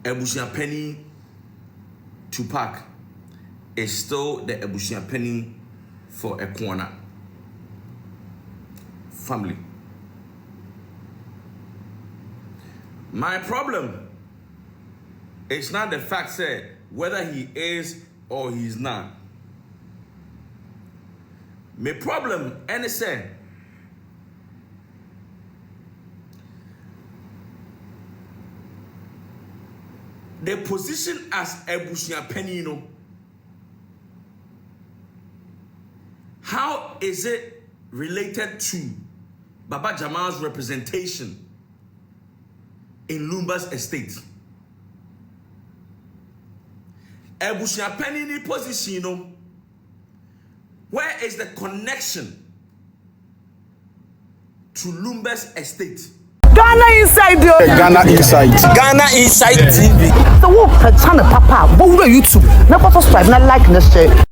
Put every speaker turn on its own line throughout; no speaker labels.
Abusua Panin Tupac is still the Abusua Panin for a corner family. My problem is not the fact that whether he is or he's not. My problem is say the position as Abusua Panin, how is it related to Baba Jamal's representation in Lumba's estate? Abusua Panin position, where is the connection to Lumba's estate?
Ghana Inside TV. The work channel papa, but we YouTube. Never subscribe, not like, not share.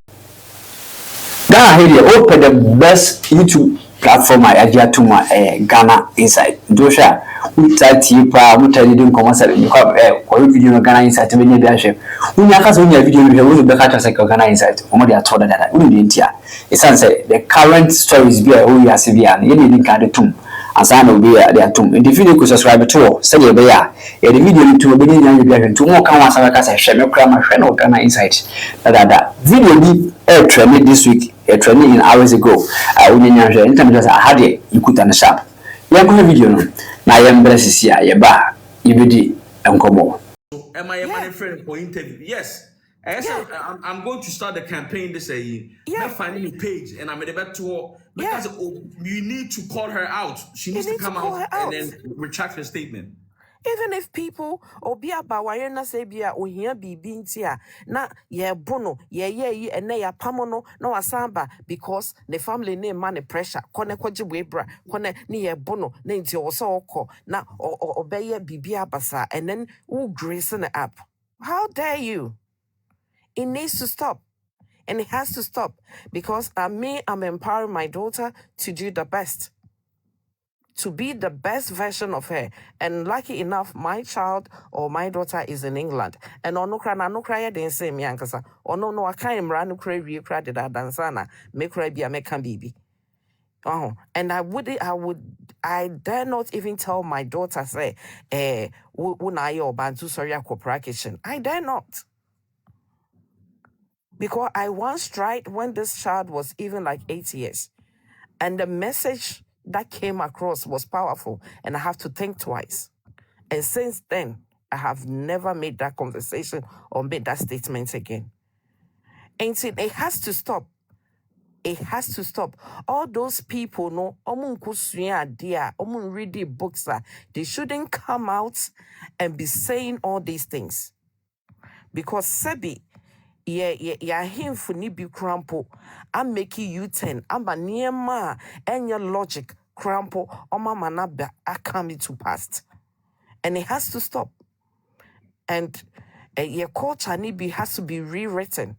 Ghana here open the best YouTube platform I idea to my Ghana Inside. Dosha, we try tipa, we try to do commercial. You have a video Ghana Inside to be a chef. We have a video we will be like Ghana Inside. Omodi are told that we didn't hear. It's answer the current stories be a we are severe. You didn't get the tomb. As I know, be there too. In the video, could subscribe to say the bear. The video to be in to more cameras and I share my crime and no Ghana Inside. That video be a training this week, a training in hours ago. I will in terms of I had it, you could understand. You have a video. Now I am Mercy Asiedu Nana Jebi and come on.
Am I a money friend for interview? Yes. I'm going to start the campaign this year. I'm finding a page and I'm about to because you need to call her out. She needs to come out and then retract her statement.
Even if people or be about why na say be or here be bintia na ye bono ye and ya pamono no asamba because the family name money pressure kone kwaji webra kone ni ye bono na nti oso oko na obeye bibia basa and then who gracing it up. How dare you? It needs to stop. And it has to stop because I'm empowering my daughter to do the best. To be the best version of her. And lucky enough, my child or my daughter is in England. And no cry didn't say me ankasa. Or no, I can't run no cry did that dansana. Make cry be a mekan baby. And I dare not even tell my daughter say, unayo or bantu sorry kitchen. I dare not. Because I once tried when this child was even like 8 years. And the message that came across was powerful. And I have to think twice. And since then, I have never made that conversation or made that statement again. And so it has to stop. It has to stop. All those people, no, read the books, they shouldn't come out and be saying all these things. Because Sebi, him for ni be crampo. I'm making you 10. I'm a near ma and your logic crampo or mama naba I come to past. And it has to stop. And your culture has to be rewritten.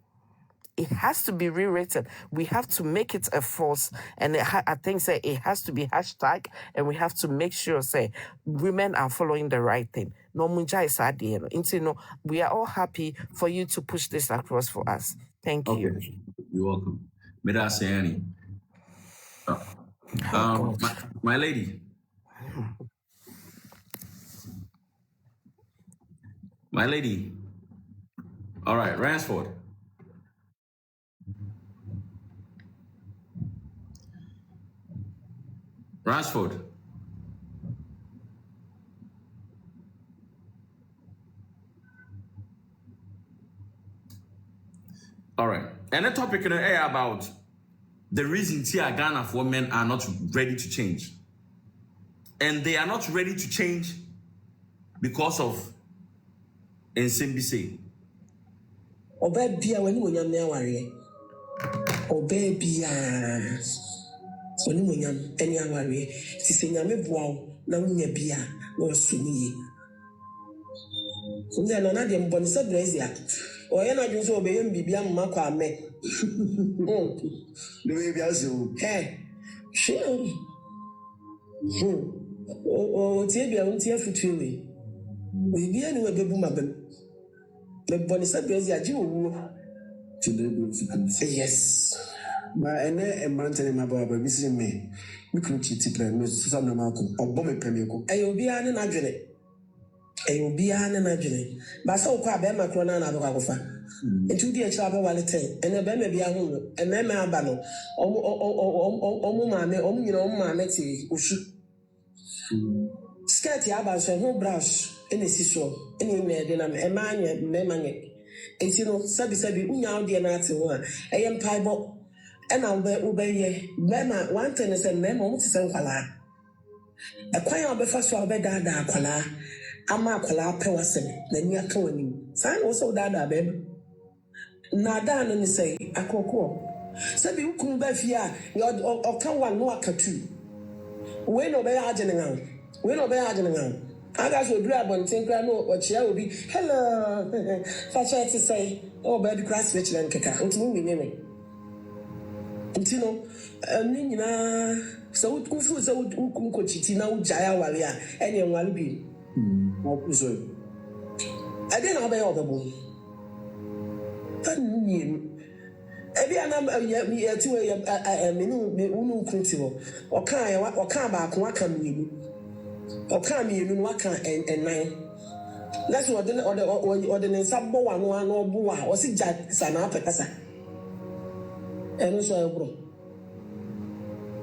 It has to be rewritten. We have to make it a force. And I think say it has to be hashtag. And we have to make sure say women are following the right thing. No munja is idea. We are all happy for you to push this across for us. Thank you.
Okay. You're welcome. May I say any? My lady. My lady. All right, Ransford. Ransford. All right. And the topic in the air about the reason Ghana for men are not ready to change. And they are not ready to change because of NCBC.
Obebia when you nyam na aware. Obebia when you nyam any aware. Ti se nyame boa na wunya bia na osumi. Nde na de mbonisa brazia. Oye na dwo so obeyem bibia mma kwa me.
The way bia so.
Sure. O tie bia untie futuwe. We be anywhere baby mabem. The bonny says ya Jew. Yes. But a mountain in my barber, Mrs. May. We could cheat Susanna Malcolm or Bomber Premio. I will be an adjourned. I will be an adjourned. But so quite bear my crona and Abagofa. And 2 dear travel while it and a baby be a home, and then my banner. Mammy, Skirty abas and whole brush in the seashore, any man, a man, and you know, Sabi, now dear Nazi one, I am piebot, and I'll obey Mema, one thing is a memo to send Kala. A choir of the first one bed dada Kala, Ama Kala Pewasen, then you are calling. Sign also dada, babe. Nada, and say, a cocoa. Sabi, you couldn't be fear, or come one more tattoo. When obey Argenal. We no be hard now. I got to grab one thing, I know what she will be. Hello, for try to say, oh, baby, grass rich and kaka, until we name it. Until Nina, so Kufu, so Kunkochitina, Jaya Walia, and your Walby. I didn't obey all the boom. Every number yet 2 minute, critical, or can't back one come. Or come in Waka and 9. That's what the ordinance of Boa or Boa or sit Jack Sana Pecasa. And also, bro.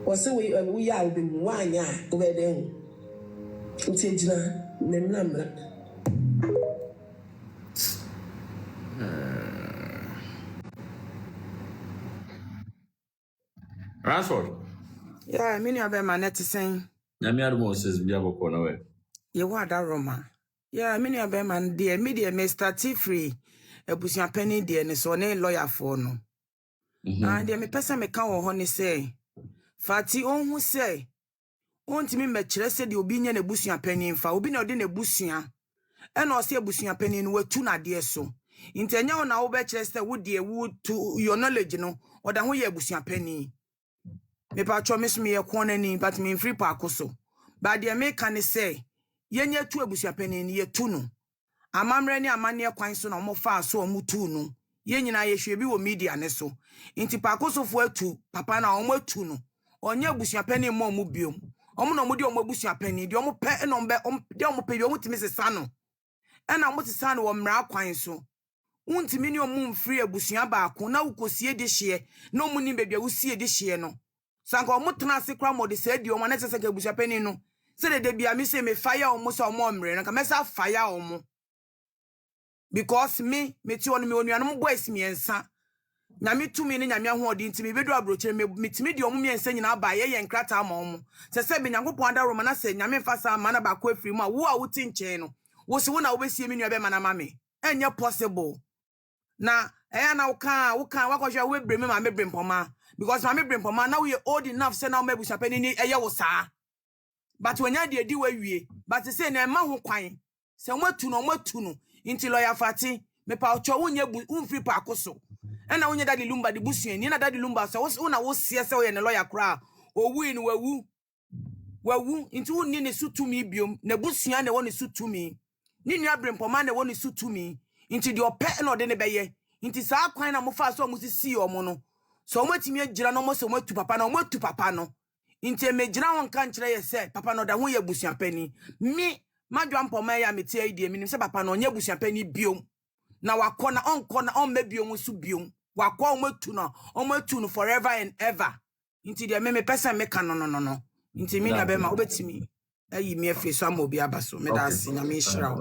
Or so we are being 1 year over there. It's a number.
Ransford.
Yeah, I mean, I've my net saying.
Namiar Moses Biabo Konawe.
You want that Roma? Yeah, I mean, I've my dear media may start free. Abusua Panin dear, and so no lawyer for no. And dear me person me can honey say. Fati on who say. Won't me matchless said you be near Abusua Panin for be not in a busia. And I say Abusua Panin were 2 na dear so. Intenya na obechester would dear wood to your knowledge no, or than we Abusua Panin. Me pa chomise me ekwonani but me free pakoso but the American say yenye tu Abusua Panin ye tu no amamre ni amane kwan so na mo fa so o mutu no yenyina ye hwe bi wo media ne so nti pakoso fo atu papa na o mo atu no onye Abusua Panin mo mu biom omo na mo di omo Abusua Panin di omo pe no mbe di omo pe bi omo timi sesa no e na mo sesa no wo mra kwan so untimi ni omo mfiri Abusua baako na ukosie de hye no mu ni bebia usie de hye no sanko mutna se kra mo de se di o ma na se ka Abusua Panin no se de bia mi se me fire o mo so mo mre na ka mesa fire o mo because me ti on me onuanom boys mi ensa na me tumi ne nyame ahoodi ntimi bedu abroche me timi di o mo mi ensa nyina ba ye nkrata ma o mo se be nyankopon adaro ma na se nyame fasa ma na ba ko afiri mu a wo a wuti nchen no wo se wo na wo besie me nua be ma na ma me enye possible na eya na wo kan wakọhwe wo ebreme ma me brempoma because ma me brempoma na we old enough say na wo Abusua Panin ni eye wo saa but when ya de di wawie but say na ma ho kwan se mwatu no inti lawyer fati me pa ocho wonye free pa akoso na wonye dadi lumba di busua ni na dadi lumba so wo na wo sie se wo ye ne lawyer kra owu ni wawu inti wonni ne sutumi biom na busua na wo ne sutumi ni nua brempoma na wo ne sutumi inti di ope na ode ne beye inti saa kwan na mo fa so mo sisi omo no so mo timi agira no mo so mo tu papa no inti me gira won kan kire ye se papa no da ho ye Abusua Panin mi madwa mpoma ya meti aidie minim se papa no nya Abusua Panin biom na wakọ na on me biom su biom wakọ o matu no forever and ever inti de me person me kan no inti mi na be ma obetimi ayi mi afi so amobi abaso me da asi na me shira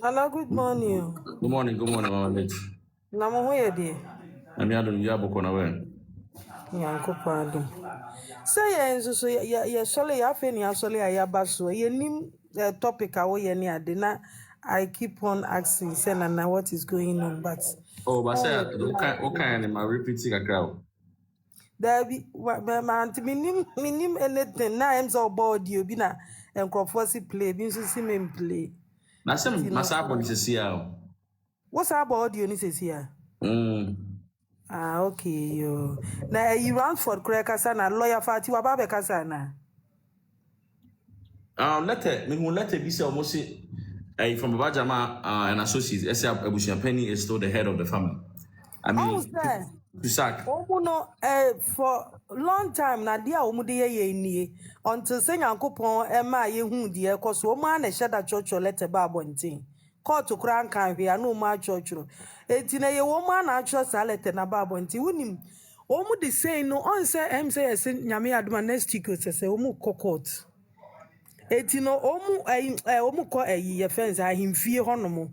Hello, good morning.
Good morning, Mama Mitch.
Namo hoye di.
I'm Yadon Yabo Konawe.
Yanko pardon. Say enzo so ya sole ya fe ni asole ya baso. Ye nim topic awo ye ni adena. I keep on asking say na what is going on but
say okay ma repeating a crowd.
There be my auntie minim anything na em so board you bi na enkrofo si play bi so si men play.
Na sem masa abon sisi a.
What's up audio ni says here? Okay, yo. Na you run for kasa na lawyer Fati wa ba kasa na.
Letter be say almost from Baba Jama and associates. Abusua Panin is still the head of the family. I mean, to sack.
No, for long time na dia omu de ye nie until say Nyankopon ema ye hu de cause o ma na shada church letter ba abontin. Court kran kan hwe na o ma church ro. Enti na ye wo ma na church letter na ba abontin wunim. Omu de say no on say say nyame adoma next week say omu court. Eti no omu ko ye fence ahimfie honomo.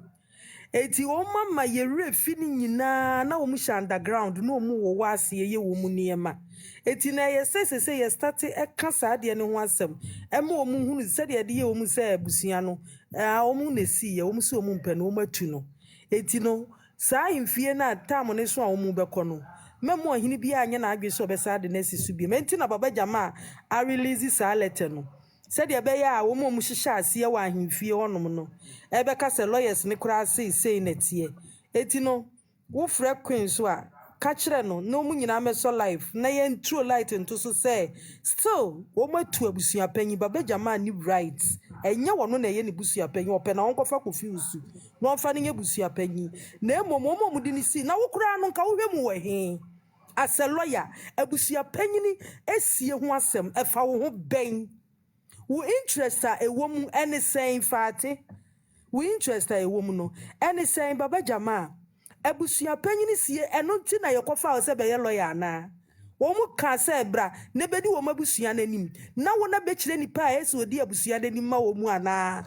Eti oma ma ye refini nyina na omu sha underground no omu wo wase ye wo mu niema. Eti na ye say ye start kasa de ne ho asem. Ema omu hunu se de ye omu se abusua no. Omu na si ye omu se omu mpe no omu atu no. Eti no saa ahimfie na tam ne so a omu beko no. Memo ahini bia anya na adwe so be sa de na sisu bi. Menti na baba jama a release saa letter no. Said ya be ya wo mo hihya ase ya wa ahemfie honom no ebe ka se lawyers ne kura sei na tie eti no wo frɛ queen so a ka kire no mu nyina meso life na ye ntro light nto so say still wo matu abusua panyi baba jama ni rights enye wono na ye ne busua panyi ope na wonko fa confuse no onfa ne busua panyi na emom di ni si na wo kura no nka wo hwɛ mu wɔ he as a lawyer abusua panyi ni esie ho asɛm ɛfa wo ho bɛn. We interest a woman any saying Fati. We interest a woman no any saying Baba Jama. Abusua Panin see and not tina your cofa say be lawyer na. Womu can say bra, nebedi woma busua nanim. Na wona betchire ni pa eso di abusua nanim ma womu ana.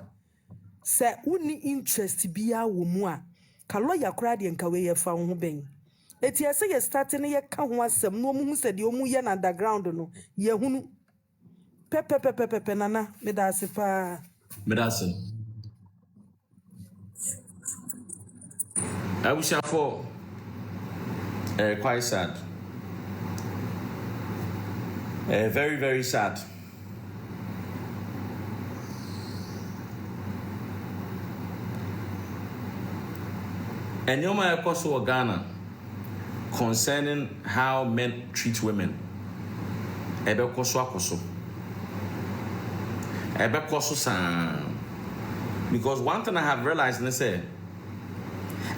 Say uni interest bia womu a. Ka lawyer kra de nka we ye fa ho ben. Eti ese ye starting ye ka ho asem no mu hu se de omu ye na underground no ye hunu Pepe nana medase pa
Medase I wish I for quite sad. Very, very sad. And you might also Ghana concerning how men treat women. Ebe koso. Because one thing I have realized, and say,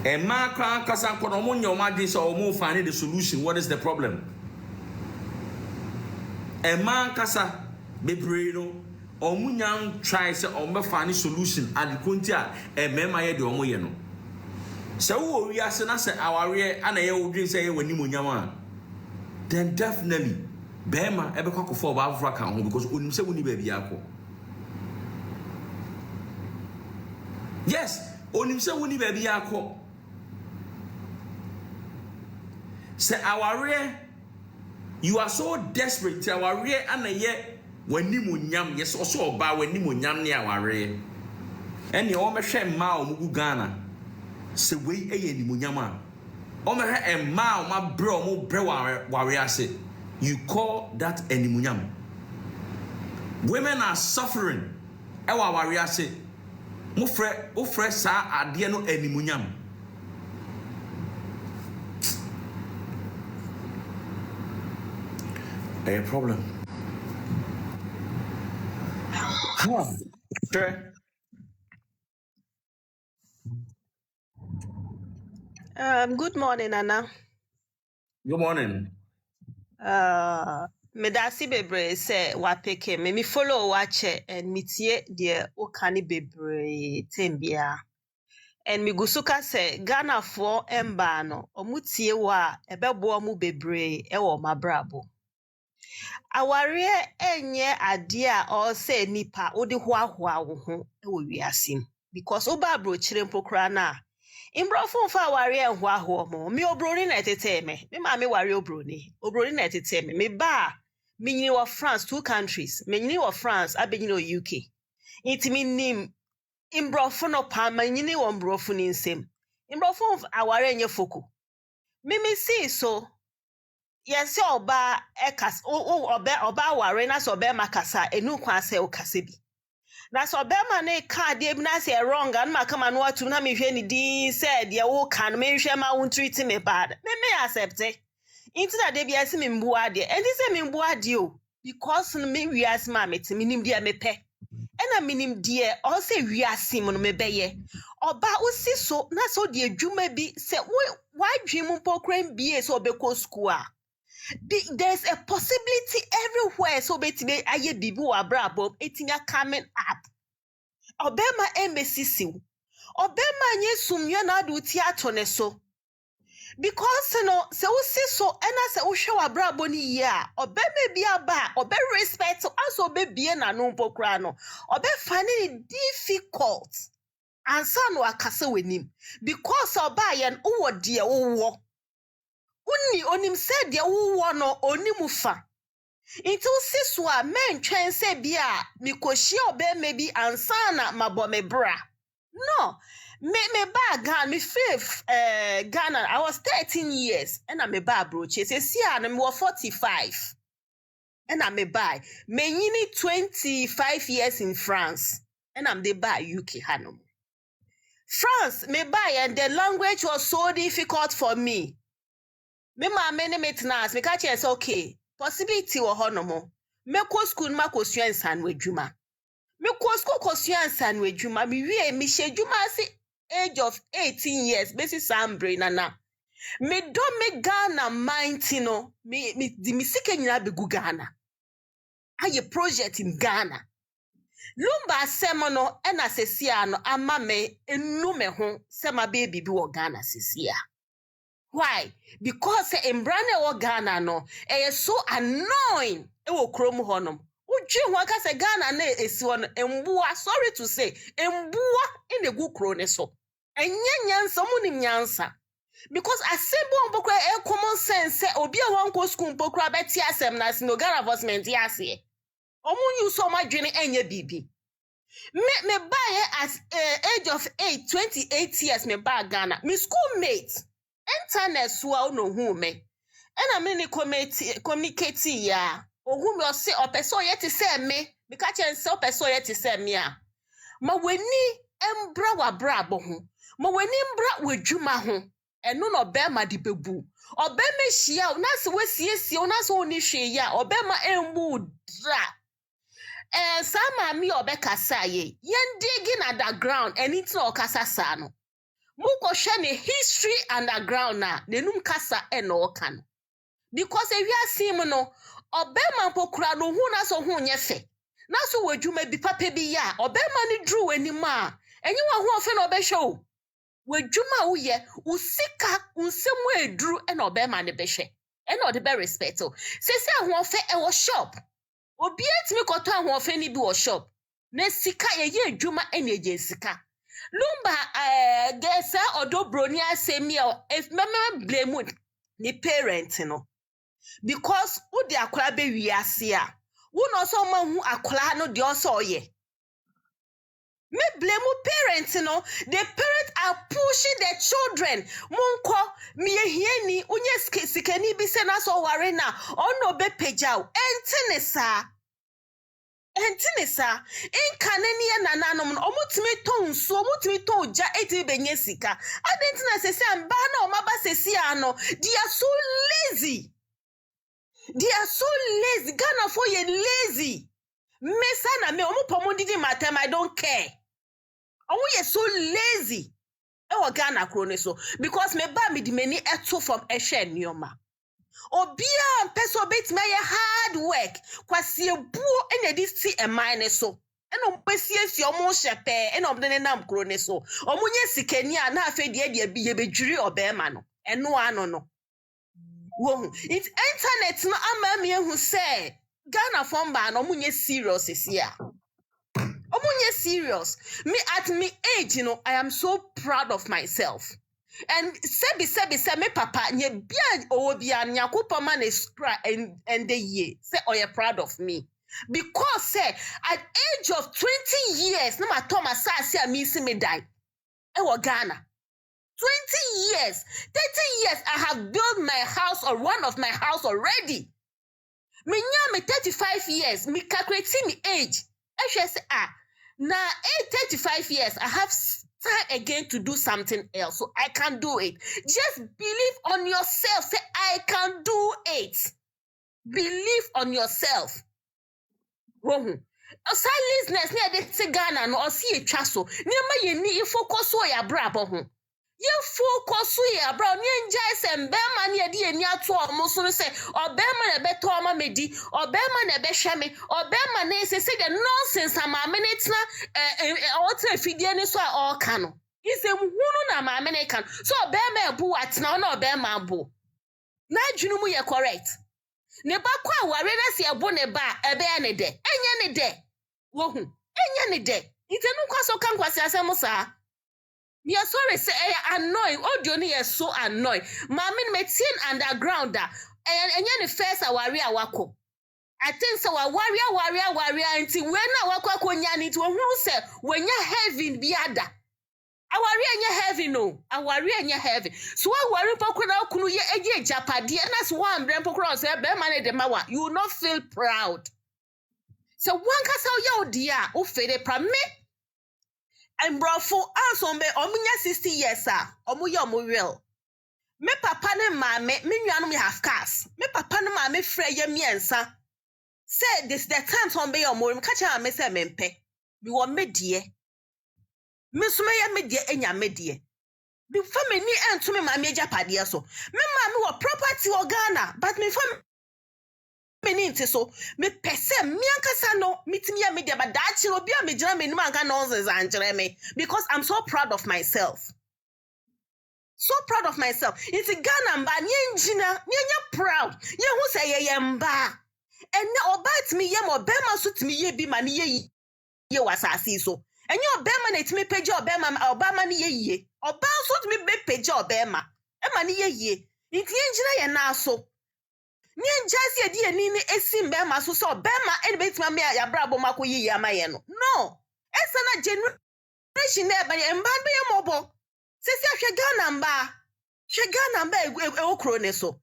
a man can't find the solution. What is the problem? A man kasa bebrino omunyang try say find solution and the kuntia a mema ye de omo ye no. So we are say our and a ye say when you munyama. Then definitely Bema ebe kwa for Africa because onim say woni baby akọ. Yes, onim say woni baby akọ. Say our you are so desperate to our rear and a year when Nimunyam, yes, also about when Nimunyam near our rear. And the Ome Shem Mao Mugana. Say, we a Nimunyama. Ome a Mao, my bro, mo brewa warrior say. You call that a Nimunyam. Women are suffering. Ewa warrior say. Ufre sa adiano a Nimunyam. A problem. Sure.
Good morning, Anna.
Good morning.
Medasi bebre say wapeke me follow watch and mitie de okani bebre tembia. And mi gusuka say Ghana for emba no omutie wa ebebo mu bebre ewo mabrabo. Aware enye ade a o say nipa odi hoahoa wo ho ewo wiasim because oba brochire mpokra na imbrofo fa aware hoahoa mo mi obroni na etete me ma me ware obroni na etete me ba me nyini wo France 2 countries me nyini wo France abenyini wo UK intimi nim imbrofo no pa ma nyini wo mbrofo ni nsem imbrofo aware enye foko me see so yes, oba ekas oba ware na so be makasa enu kwa se okase bi na so bema na ka de bi na say wrong and ma kama no atum na me hwe ni din said ye wo kan me hwe ma won treat me bad me accept it into that de bi asi me mbu ade and say me mbu ade o because me wiase ma meti minim de me pe ena minim de o say wiase mo no me beye oba usi so na so de adwuma bi say why dream pokran bie so obeko school there's a possibility everywhere so betime aye bibi wa brabo etinya coming up obema emesisi obema nye sumye na adu ti ato ne so because no se usi so ena se uhwe wa brabo ni ye a obema bi aba obe respect aso obe bie na no pokra no obe fani difficult ansa no akase wenim because oba ye wo de wo Unni onim said ya wo no onimu fa. Inti usisu a men twen se bia mikoshi obe maybe ansana mabo me bra. No. Me ba Ghana, me fifth Ghana. I was 13 years and I me ba broche. Se si a me 45. And I me buy. Me yini 25 years in France. And I'm the buy UK Hanom. France me buy and the language was so difficult for me. Me ma me ne metnas me ka che say okay possibility wo ho no mo me ko school ma ko suansan wadwuma me ko school ko suansan wadwuma me wie me hyedwuma se age of 18 years besi sambre nana me do me Ghana mind no me di me sika nyina begu Ghana aye project in Ghana lumba asem no e na sesia no ama me enu me ho se ma baby bi wo Ghana sesia. Why? Because embrane wo Ghana no so annoying e wo krom honom. Udwe ho aka se Ghana na esi wo no embua sorry to say embua in the good kro ne so. Enye nyansa mu nim nyansa. Because asembo mbokra common sense say obi a won ko school mbokra beti asem na sino Ghana enforcement yase. Omun use so madwene enye bibi. Me buy at age of 28 years me buy Ghana. Me schoolmate internet so no hu me ena me ni communicate ya ohu me o se opeso ye te se me ka chen se opeso ye te se me a ma weni embra wa bra abo ho ma weni mbra wadwuma ho eno no be ma di bebu obe me hia na se wasiesie na se oni hwe ya obe ma embu dra sama mi obe kasa ye yen digging underground anything o kasa sa no muko shane history underground na nenum kasa eno kan because e wiasim no obema pokura no hu na so hu nyefe na so wadwuma bi papa bi ya obema ni drew anima enyi wa hu ofe na obehwe wadwuma wo ye usika unsemu edru ena obema ne behwe ena ode be respect o sese hu ofe e wo shop obi etimi koto hu ofe ni bi wo shop na sika ye adwuma ena eje sika lumba gesa odobroni asemia if mama blame ni parent no because who the akwara be wiase a wo no so ma hu akwara no de oso ye me blame parents no the parents are pushing their children munko me hieni unye sikani bi se na so ware na ono be pejaw Entinesa in kanenia nananom omutimi ton so omutimi ton ja eti benye sika adentina sese amba na omaba sesi ano they are so lazy Ghana for ye lazy mesa na me omupomo didi matem I don't care omu ye so lazy e wo Ghana kro ne so because me ba me di mani eto from ehwe nioma obia peso bet me hard work kwasi ebuo enya di si emine so eno mpesiesi omo hyepe eno obde ne nam kro ne so omunye sikani a na afedie de bi ye bedwiri obema no eno ano no wo it internet no ama me ehu say Ghana form ba no omunye serious sia omunye serious me at me age you know I am so proud of myself. And sebi me papa nye bia obia nyakopa man scra and the year say oh you're proud of me because say at age of 20 years na ma Thomas say me see me die e wo Ghana 20 years 30 years I have built my house or one of my house already me nya me 35 years me calculate me age e hwe say Now, 35 years, I have time again to do something else, so I can do it. Just believe on yourself. Say, I can do it. Believe on yourself. Silence near the Ghana no see a chasso. Near my ye focus on your brabo. Ye focus on your brown yen and bearman ye dear near to almost say, or bearman a betoma medi, or bearman a beshame, or bearman say the nonsense a ma minutes na or fidiani so all cano. Is a woman a American, so bearman boo at now no bearman boo. Na junumu ye correct. Ne ba kwa warena si abo ne ba ebe ne de enya ne de wo hu enya ne de itenu kwaso kan kwase asem sa me sorry say annoying audio ne is so annoying mama me tin underground da enya ne first awari awako I think so warrior until when awako konya ni to hu say wenya heaven bi ada awari enya heavy no awari enya heavy so awari pokuna kunu ye eje japade na so one brem pokuna say be man de mawa you will not feel proud so one kasa ye odia o fere pra me embrofo ansombe omunya 60 years omuye omuwel me papa ne maame me nuanu me half cars me papa ne maame frɛ ye miensa say this the time sombe omori ka cha me say mempe bi wo medie Missume ya medie enya medie. Be family and me mammy Ghpagetv so. Me mammy wa property or Ghana, but me family so me pese me ankasa no mitimi ya media but that will be a major me manga nonsense and Jeremy because I'm so proud of myself. So proud of myself. It's a Ghana mba nyenjina nyenya proud. Ye hu say ye mba. And na obat me ye mo bema so timi ye bi mani ye wasasi so. And your bema net me page your bema Obama ni ye. Oba so me be page your bema. Emma ni ye. Inti enjina ye na so. Ni enjasi ye di ni esim bema so bema and bet ma me ya brabo mako ye amaye no. No. Esa na generation na ba ye mba be ye mobo. Sisi ahwe Ghana mba. Hwe Ghana mba okro ne so.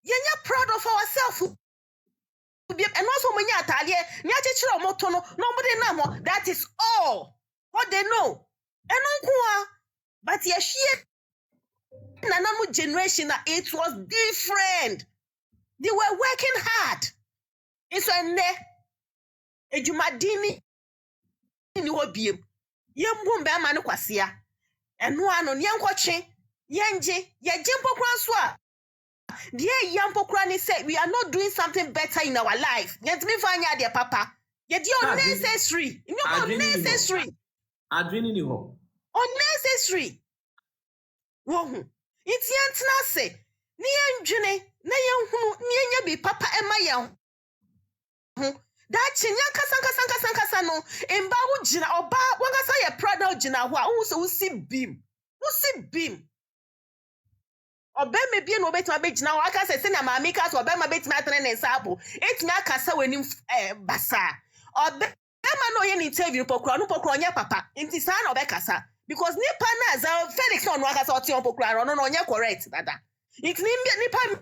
Yenya proud of ourselves. And also when you are nobody know that is all what they know. And but yes, Nanamu generation it was different. They were working hard. It's when a Jumadini in your beam. Young man kwasia. And one on young watching Yanje, ya jimpo kwanswa. Dear young Pokrani said, we are not doing something better in our life. Let me find out, dear Papa. Yet you're unnecessary. You know, unnecessary. Unnecessary. Whoa. It's Yantanase. Nian June, Nian be Papa and my young. That Chinyaka Sankasano, and Bawujina or Ba, one I say a proud Jina who also see beam. Who see beam? Obema bi no betima be gina aka se na ma make us obema betima tene ne sabo etima akasa wani basa obema no ye ni interview pokro onye papa nti sa na obekasa because nipa na za Felix no akasa oti on pokro no onye correct dada nti nipa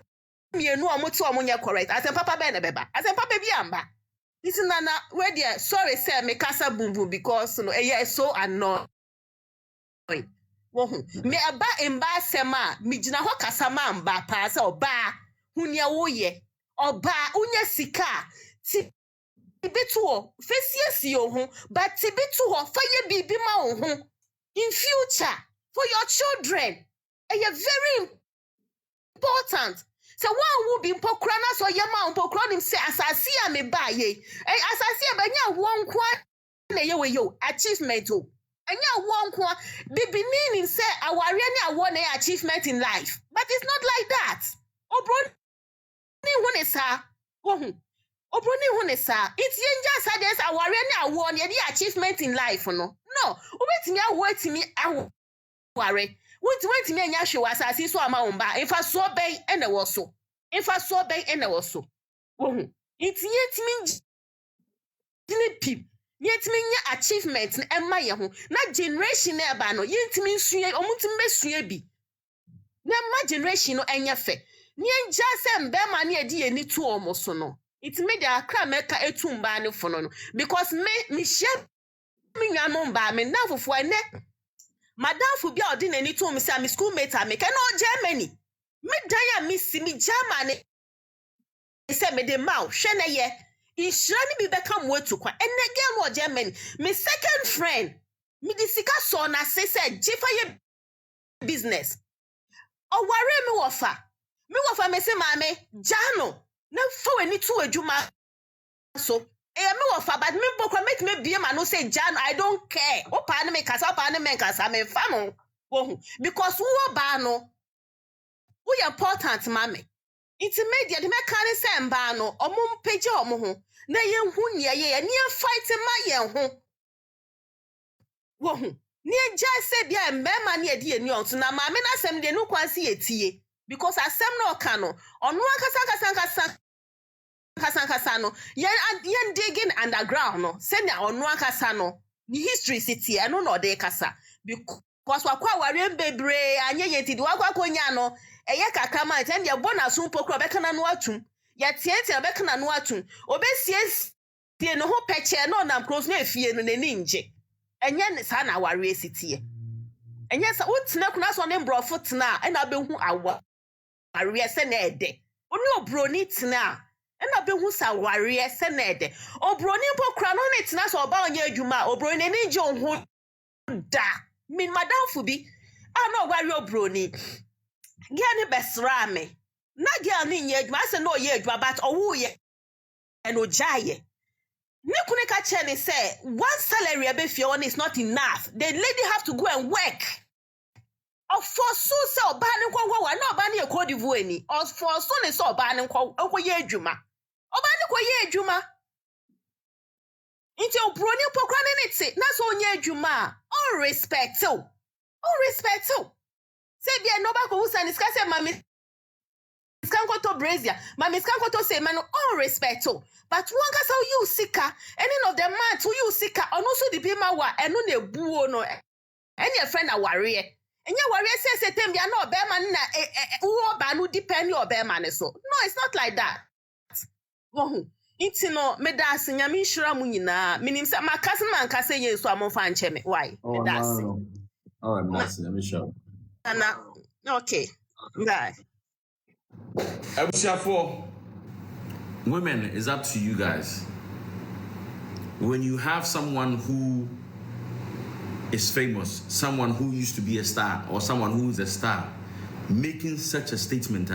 mienu omoti omonye correct asem papa be na beba asem papa bi amba nti nana we there sorry say me kasa bumbu because no eye so annoying. Me aba emba sema mi gina ho kasama mba pa se oba hunia woye oba unya sika ti bitu ho fesiesie ho but ti bitu ho fa ye bibi ma ho in future for your children very important so one will be pokra na so ye ma pokra nim se asase a me ba ye asase e banya wo nkwa na ye we yo achievement o anya one kwa bibi meaning say aware ni awon na achievement in life but it's not like that obro ni hu ne sa ohun obro ni hu ne sa it's yenja sa des aware ni awon ye achievement in life no obetimi awotimi aware wotimi anya hwe wasase so ama womba infa so ben ene wo so ohun it's yetimi pip yetimi nya achievement na emma ye ho na generation na eba no yetimi nsue omutimi besue bi na emma generation no enya fe nyenja se mbema na edi eni tu omoso no itimi de akra meka etumba ne fono no because me share me nwa ba me na fofo ene madam fu bia odi nani to me say me schoolmate am ke no Germany me dan ya me si me Germany say me de maw hwe na ye inshira ni bi beka mo atukwa ene girl no Germany me second friend me di sika so na say jifa ye business o ware me wofa me say maame jano na fa wani tu adwuma so me wofa but me bokwa make me bie ma no say jano I don't care o pa ne me kasa me fa no wo because wo ba no wo important mame intermediate me kan say mba no omum page omo ho na ye hu nia ye ne fight ma ye ho wo hu ni eja se bia mbema ne edi eni onto na maame na asem de no kwansi etie because asem no ka no ono akasa no yen digging underground no se na ono akasa no ni history city eno no de kasa because wakwa ware bebre anye yetidi wakwa konya no eye kakra man ten de bona so pokro beka na no atum ye tie beka na no atum obesie tie no ho peche no na cross na efie no nani nje enye sa na ware city enye sa utena kuna so ne mbrofo tena na behu awa ware se na ede oni obroni tena na behu sa ware se na ede obroni pokra no ne tena so oba onye adwuma obroni ne nje ho da min madam fubi no ware obroni gani besra me na gani nye adwuma se no ye adwuma but owo ye eno jaye ne kune ka chene say one salary abefie one is not enough. The lady have to go and work. Of for so say oba ne kwa wa na oba ne Kofitv ni. Of for so ne say oba ne kwa ye adwuma. Oba ne kwa ye adwuma. Inti obroni pokra ne te na so onye adwuma. All respect o. All respect o. Say bia no ba ko usa ni ska say mami skanko to brazier. Mami skanko to say man all respect o. But one gasa you sika, any of the man to you sika, or no so the bima wa, and no ne buo no, and your friend a warrior. And your warrior says, them ya no bearman na banu depend your bearman so. No, it's not like that. Oh, it's no medas and yamin shura munina, meaning my cousin man can say yes, so I'm on fan cheme. Why?
Oh, no. Oh, I'm not saying, I'm sure.
Okay, guy.
Abusua for women, is up to you guys. When you have someone who is famous, someone who used to be a star, or someone who is a star, making such a statement,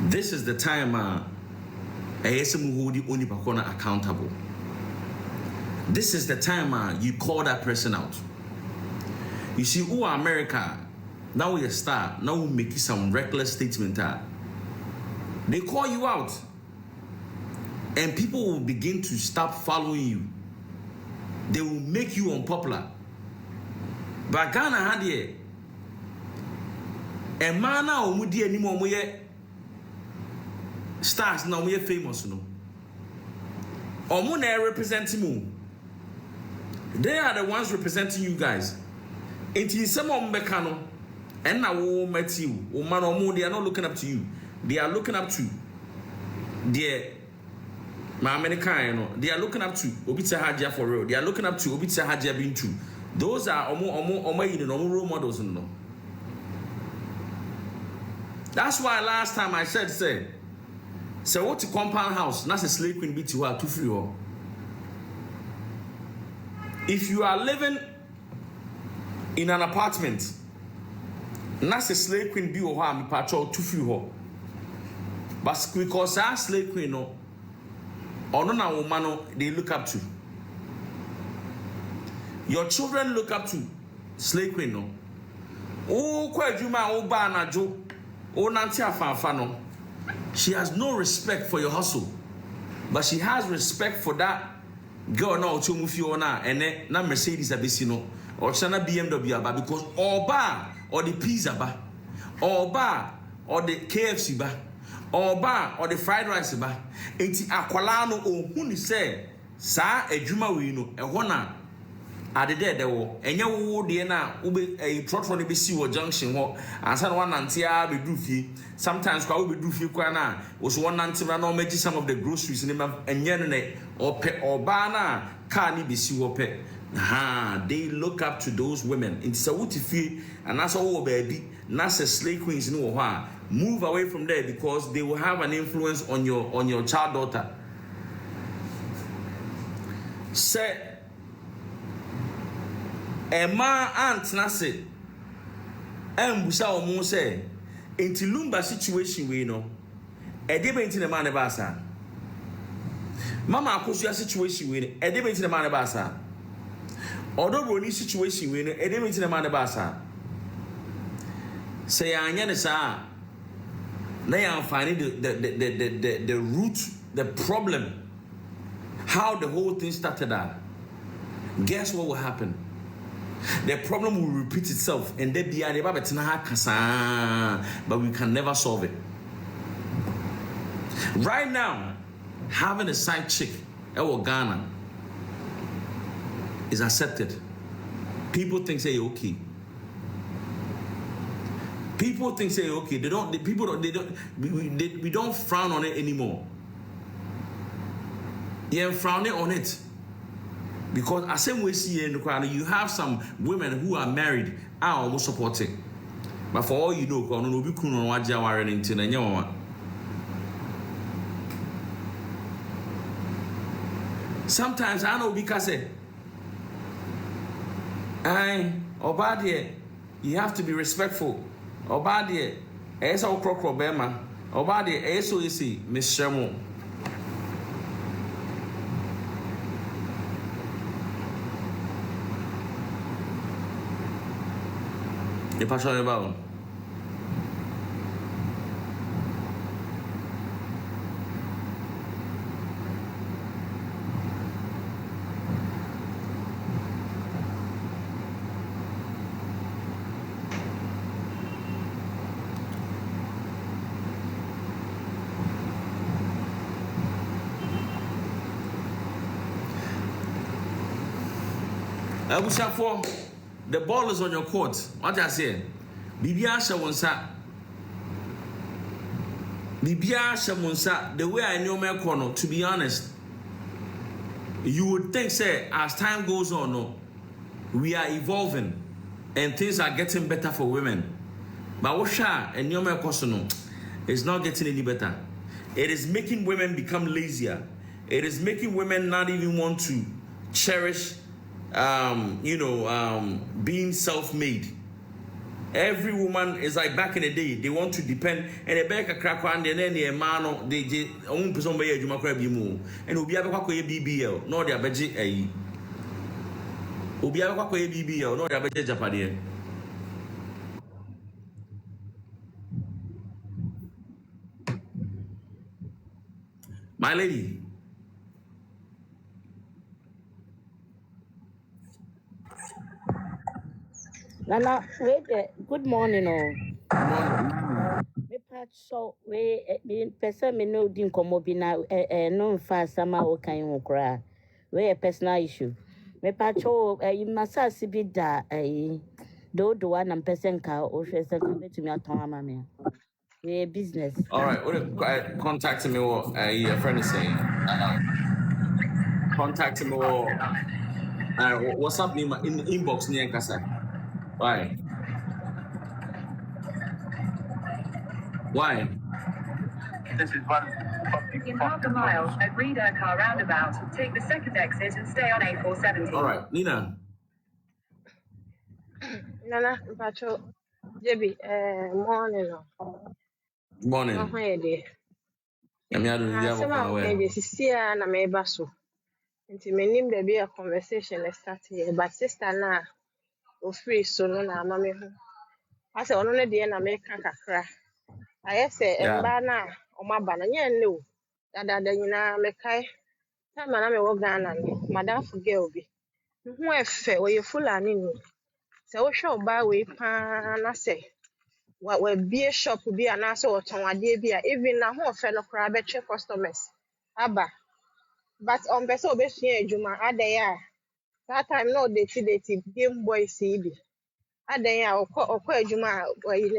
this is the time accountable. This is the time you call that person out. You see, who are America, now you're a star, now we make some reckless statement. They call you out. And people will begin to stop following you. They will make you unpopular. But Ghana had here a man now who did any more stars now we are famous no. Or more representing you. They are the ones representing you guys. Until someone mekano and now we met you. Or man or more, they are not looking up to you. They are looking up to their my American, they are looking up to Obita Hajia for real. They are looking up to Obita Hajia being true. Those are normal role models. No. That's why last time I said, what a compound house, not a slave queen be to her too free. If you are living in an apartment, not a slave queen be or her patrol too free. But because our slave queen no. Or no woman they look up to. Your children look up to slave queen no. Oh, kwajuma o ba na jo. O nanti afanfa no. She has no respect for your hustle. But she has respect for that girl now to move you on and na Mercedes abesino or chana BMW aba because or ba or the pizza ba or ba or the KFC ba or ba or the fried rice ba enti akwala no ohunu se sa adwuma we no ehona na adede de wo enye wo de na ube trotro ne besi wo junction ho ansa no wanante a bedu fie sometimes kwa wo bedu fie kwa na wo so wanante na no magi some of the groceries ne ma enye no ne ope oba na car ni besi wo pe They look up to those women. It's a what if you and that's all baby. That's a slave queens no move away from there because they will have an influence on your child daughter. Say a man aunt nase busa omo say enti lumba situation we no e dey be enti na man ba sa mama akosua situation we no e dey be enti na man ba sa odo broni situation we no e dey be enti na man ba sa say anya ne sa na ya find the root, the problem, how the whole thing started out. Guess what will happen? The problem will repeat itself and then be but we can never solve it. Right now, having a side chick in Ghana is accepted. People think say okay. People think say okay. We don't frown on it anymore. You're frowning on it. Because as same way see in the crowd, you have some women who are married are almost supporting. But for all you know, sometimes I know because you have to be respectful. Obadie, esa okrokro bema. Obadie, eso isi Mr. You pass on about. Abusua, the ball is on your court. What I say? Bibia Shamonsa. The way I know my corner, to be honest, you would think, say, as time goes on, no, we are evolving and things are getting better for women. But Washa and your corner is not getting any better. It is making women become lazier. It is making women not even want to cherish being self-made. Every woman is like back in the day, they want to depend and a back a crack and then a man they own person by a Jumakrabimu and Ubia BBL, nor their budget a Ubia BBL, nor their budget Japadia. My lady.
Nana, wait, good morning, oh. Me patch so we person me no din komo bi na no fa sama o kan ho kra. We a personal issue. Me patch you masasi bi da do one person ka o hwe se ko betumi aton ama me. We business.
All right, what contacting me what a friend is saying. Contacting me what's up in the inbox near Kasa. Why?
This is one. In half a mile at Reader Car Roundabout, take the second exit and stay on A470.
All right, Nina.
Nana, Pacho, Jebi, morning.
Morning.
I'm here.
I'm here to
maybe sister na me baso. Nti menim there be a conversation start here, but sister na o free so no na mama ho. I say ono ne de na me ka kakra. I say emba na o maba na nye nne o. Dada nyina me kai. Time na me wo Ghana no, madam girl bi. Ho efe o ye fulani ni. Se wo hwe oba we pa na say we be shop bi ana so oton ade bi a even na ho ofe no kra be che customers. Aba. But on person obesua adwuma adaya. That time no dey game boy CB. Adaya okọ adwuma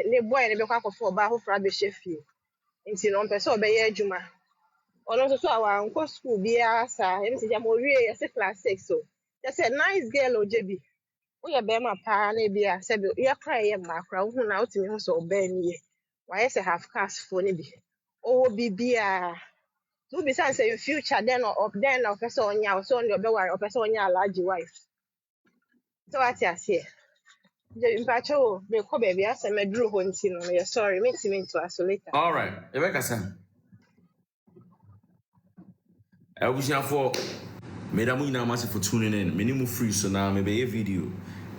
ne boy ne be kwa kofo oba ho fra be chefie. Nti no person obeye adwuma. Ono so awa nko school bia sa em se jam owie ese class 6 so Just a nice girl or Jebi. We are Bema Pa, maybe I said, you're crying, Macra, who now to me also Ben ye. Why is a half cash for Nibi? Oh, Bibia. To be sense in future, then or then of person on your son, your boy, or person on your large wife. So I say, the impacho, the baby, as I drew one scene on your sorry, makes him into us later.
All right, Rebecca san. Abusua for Madam Ina Masi for tuning in. Minimum free so now maybe a video.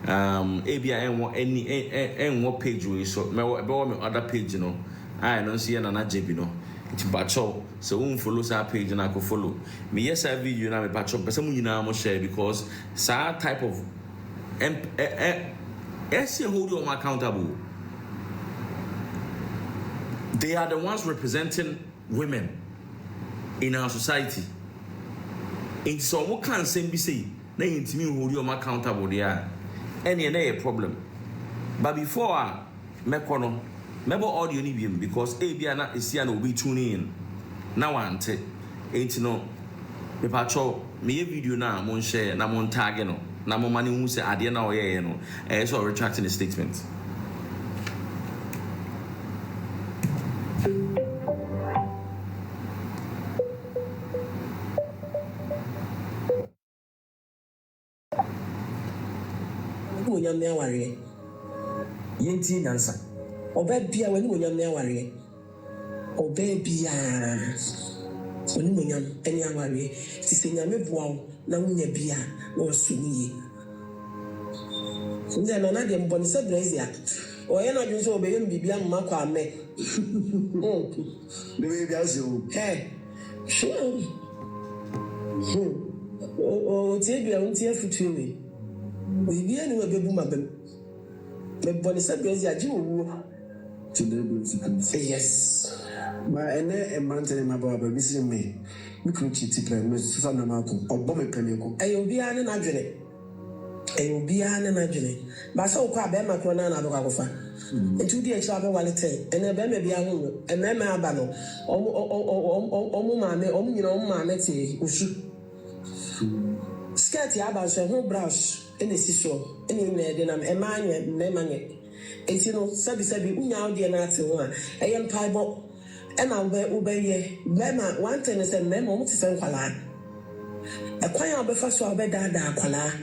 ABI and what page we so my other page, you know. I don't see Nana Jebi, no. It's Bacho, so won't follow our page and I could follow. Me yes, I video now, Bacho, but some you know share because some type of hold you accountable. They are the ones representing women in our society. In so what can say be say, they intimate hold you accountable there. Any problem. But before Mekono, remember audio ni because ABI is here no be tuning in. Now ain't no me patrol me video na mon share na mon tag no na mo mani hu say ade na oye no so retracting the statement.
Onyam na aware yenti nansa oba bia wani onyam na aware oba bia wani onyam eni aware ti se nyame boa na wunya bia na osuniye nze na na de mboni se brazia oye na dwun so obe yem bibia mma kwa ame
the way bia so
sure o tie bia unti afutuwe bibia ni wabebu mabem me boni se brazia ji owo yes
ma ene emantene mababa bisi me mikrochi tikra me susa na mako obo me peneko
ayo bia ne na dwene ba so kwa be makro na na do kwakofa entu di echa be walete ene be me bia hu ene me aba no omu maame omu nyina omu maame te usu skirt ya ba so hu brush ene siso ene ne de na emanye memanye enti no sabi unya ode na ate ho a eyem paibo ena ube ye mema one thing is mema omu tisen kwala ekwan obefa so obedada akwala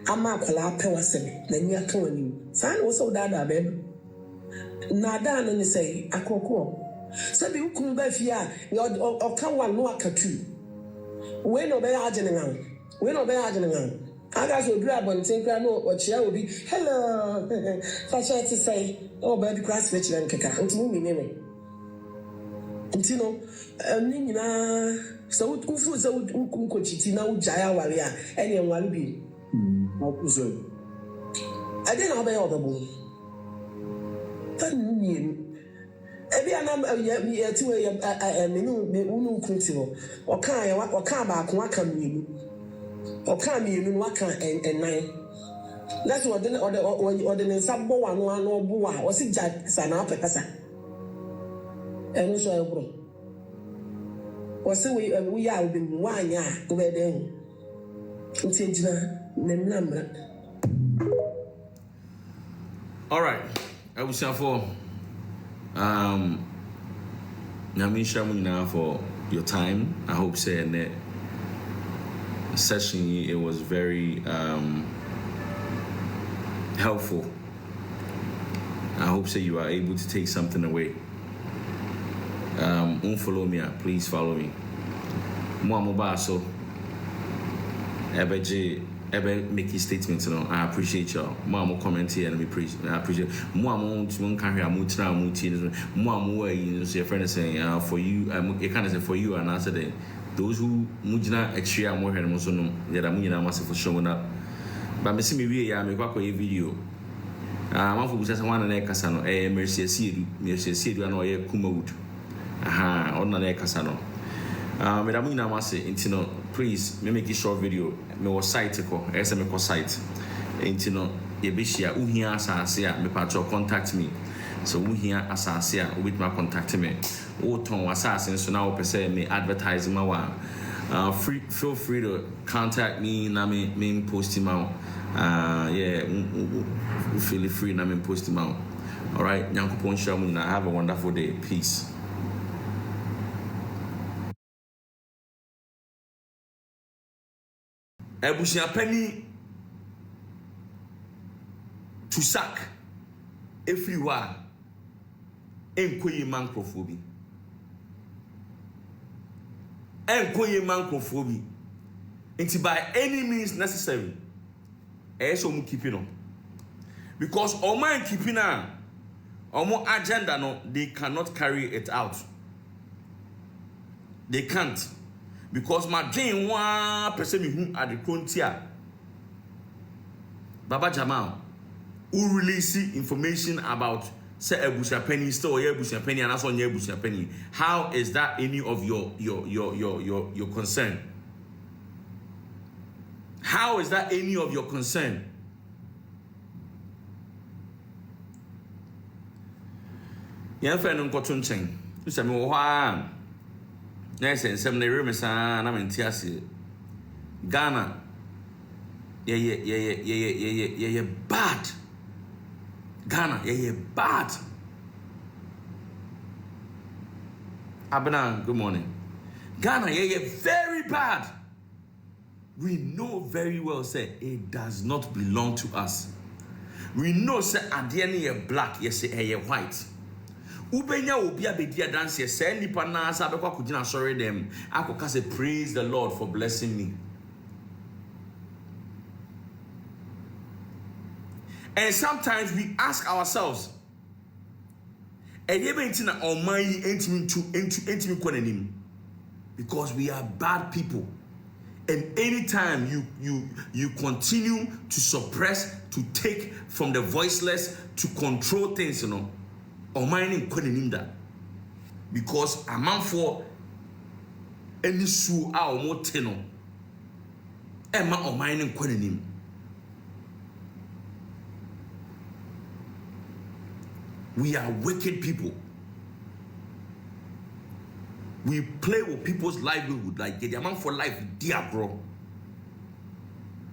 ama akwala pe wasem na ni aka wani san wo so dada be na da no ni say akoko sabi ukun ba fi a okan wan no akatu we no be agene ngan aga so dura bonten kra no ochia obi hello fashion to say oh baby class which len keka ntinu mi neme ntino ni nyina so ufu so unkochiti na ujaya wale a ene enwale bi
akuzo
ade na obe obebu tan ni ebi anam ya tiwe ya menu unu nkunti ho oka ba ko aka mienu oka mienu no aka enan that's what the nsabo wa no ano bo a o si ja sana pekasa enu so ebro o se we ya obi mu anya o be den nti ejina na mra.
All right, I will say for Namisha Munina for your time. I hope say in that session it was very helpful. I hope say you are able to take something away. Follow me, please follow me. Muamubaso Ebe make statements, you know. I appreciate y'all. Muamu comment here and I appreciate Muamu carry a mutra muti Muamu your friend is saying for you it kind of say for you and answer then those who mujina extra more and also no that I'm massive for showing up. But me see me we ya me kwa video. Man for busa one na kasa no Mercy Asiedu Nana Jebi Kumawood. Aha, on na kasa no. Madam Ina Masi, intino, please, me make a short video. Me was site ko, me ko site. Intino, yebishia, uhia asasia, me patro contact me. So uhia asasia, with my contact me. O ton assassin, so now per se me advertise my one. Feel free to contact me. I mean, post him out. Feel free. I mean, post him out. All right, Nyankopon Shamu. Have a wonderful day. Peace. Abusua Panin Tupac everywhere. Enkoye mancrophobia. Enkoye mancrophobia. Until by any means necessary. So mu keeping on. Because all man keeping on, our agenda no, they cannot carry it out. They can't. Because my dream one person who at the frontier. Baba Jamal who release information about say Abusua Panin still Abusua Panin and also Abusua Panin. How is that any of your concern? How is that any of your concern? Yan friend nkoto nchen. You say me wo ha. Na say nsem na remesa na menti ase. Ghana. Yeah, bad. Ghana, yeah, bad. Abena, good morning. Ghana, yeah, very bad. We know very well, say, it does not belong to us. We know, say, Adiani, you're black, yes, you're white. Ubenya obia bedia dance, yes, say, nipa na sa bekwa kujina sorry them. Ako kase praise the Lord for blessing me. And sometimes we ask ourselves, because we are bad people. And anytime you continue to suppress, to take from the voiceless, to control things, because a man for any su our moteno, Emma or mining quenim. We are wicked people. We play with people's livelihood like the amount for life, dear bro.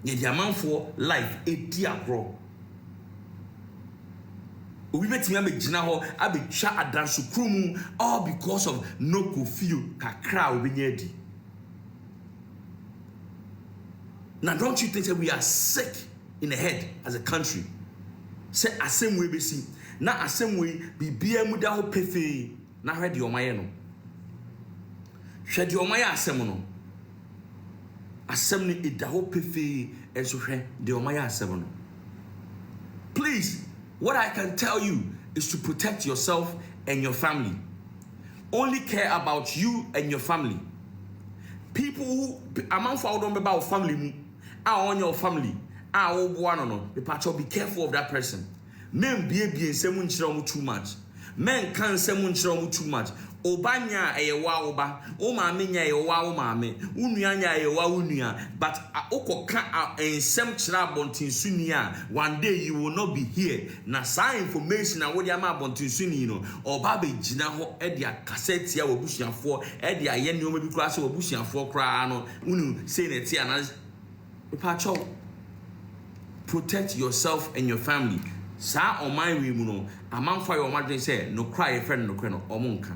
The amount for life, a dear bro. We met me I be chat dance krumu all because of no Kofitv kakra obinyedi. Now don't you think that we are sick in the head as a country? Say the same way we see. Na asem we bibia mu da ho pefe na hwede omaye no hwede omaye asem no asem ni ida ho pefe enso hwe de omaye asem no. Please, what I can tell you is to protect yourself and your family. Only care about you and your family. People who among for don't about family are on your family are no be careful of that person. Men be nsemu nchira too much. Men can nsemu nchira too much. Obanya eyewa oba, o maame nya eyewa o maame, unua nya eyewa unua, but okoka ensem chira bontinsuni a one day you will not be here. Na sa information na wodi ama bontinsuni no, oba be gina ho e dia cassette ya wobusuafo, e dia ye nneoma bi kura se wobusuafo kura no, unu say na ti ana pacho. Protect yourself and your family. Sa on my way no among for your mother say no cry a friend no cry no omunka.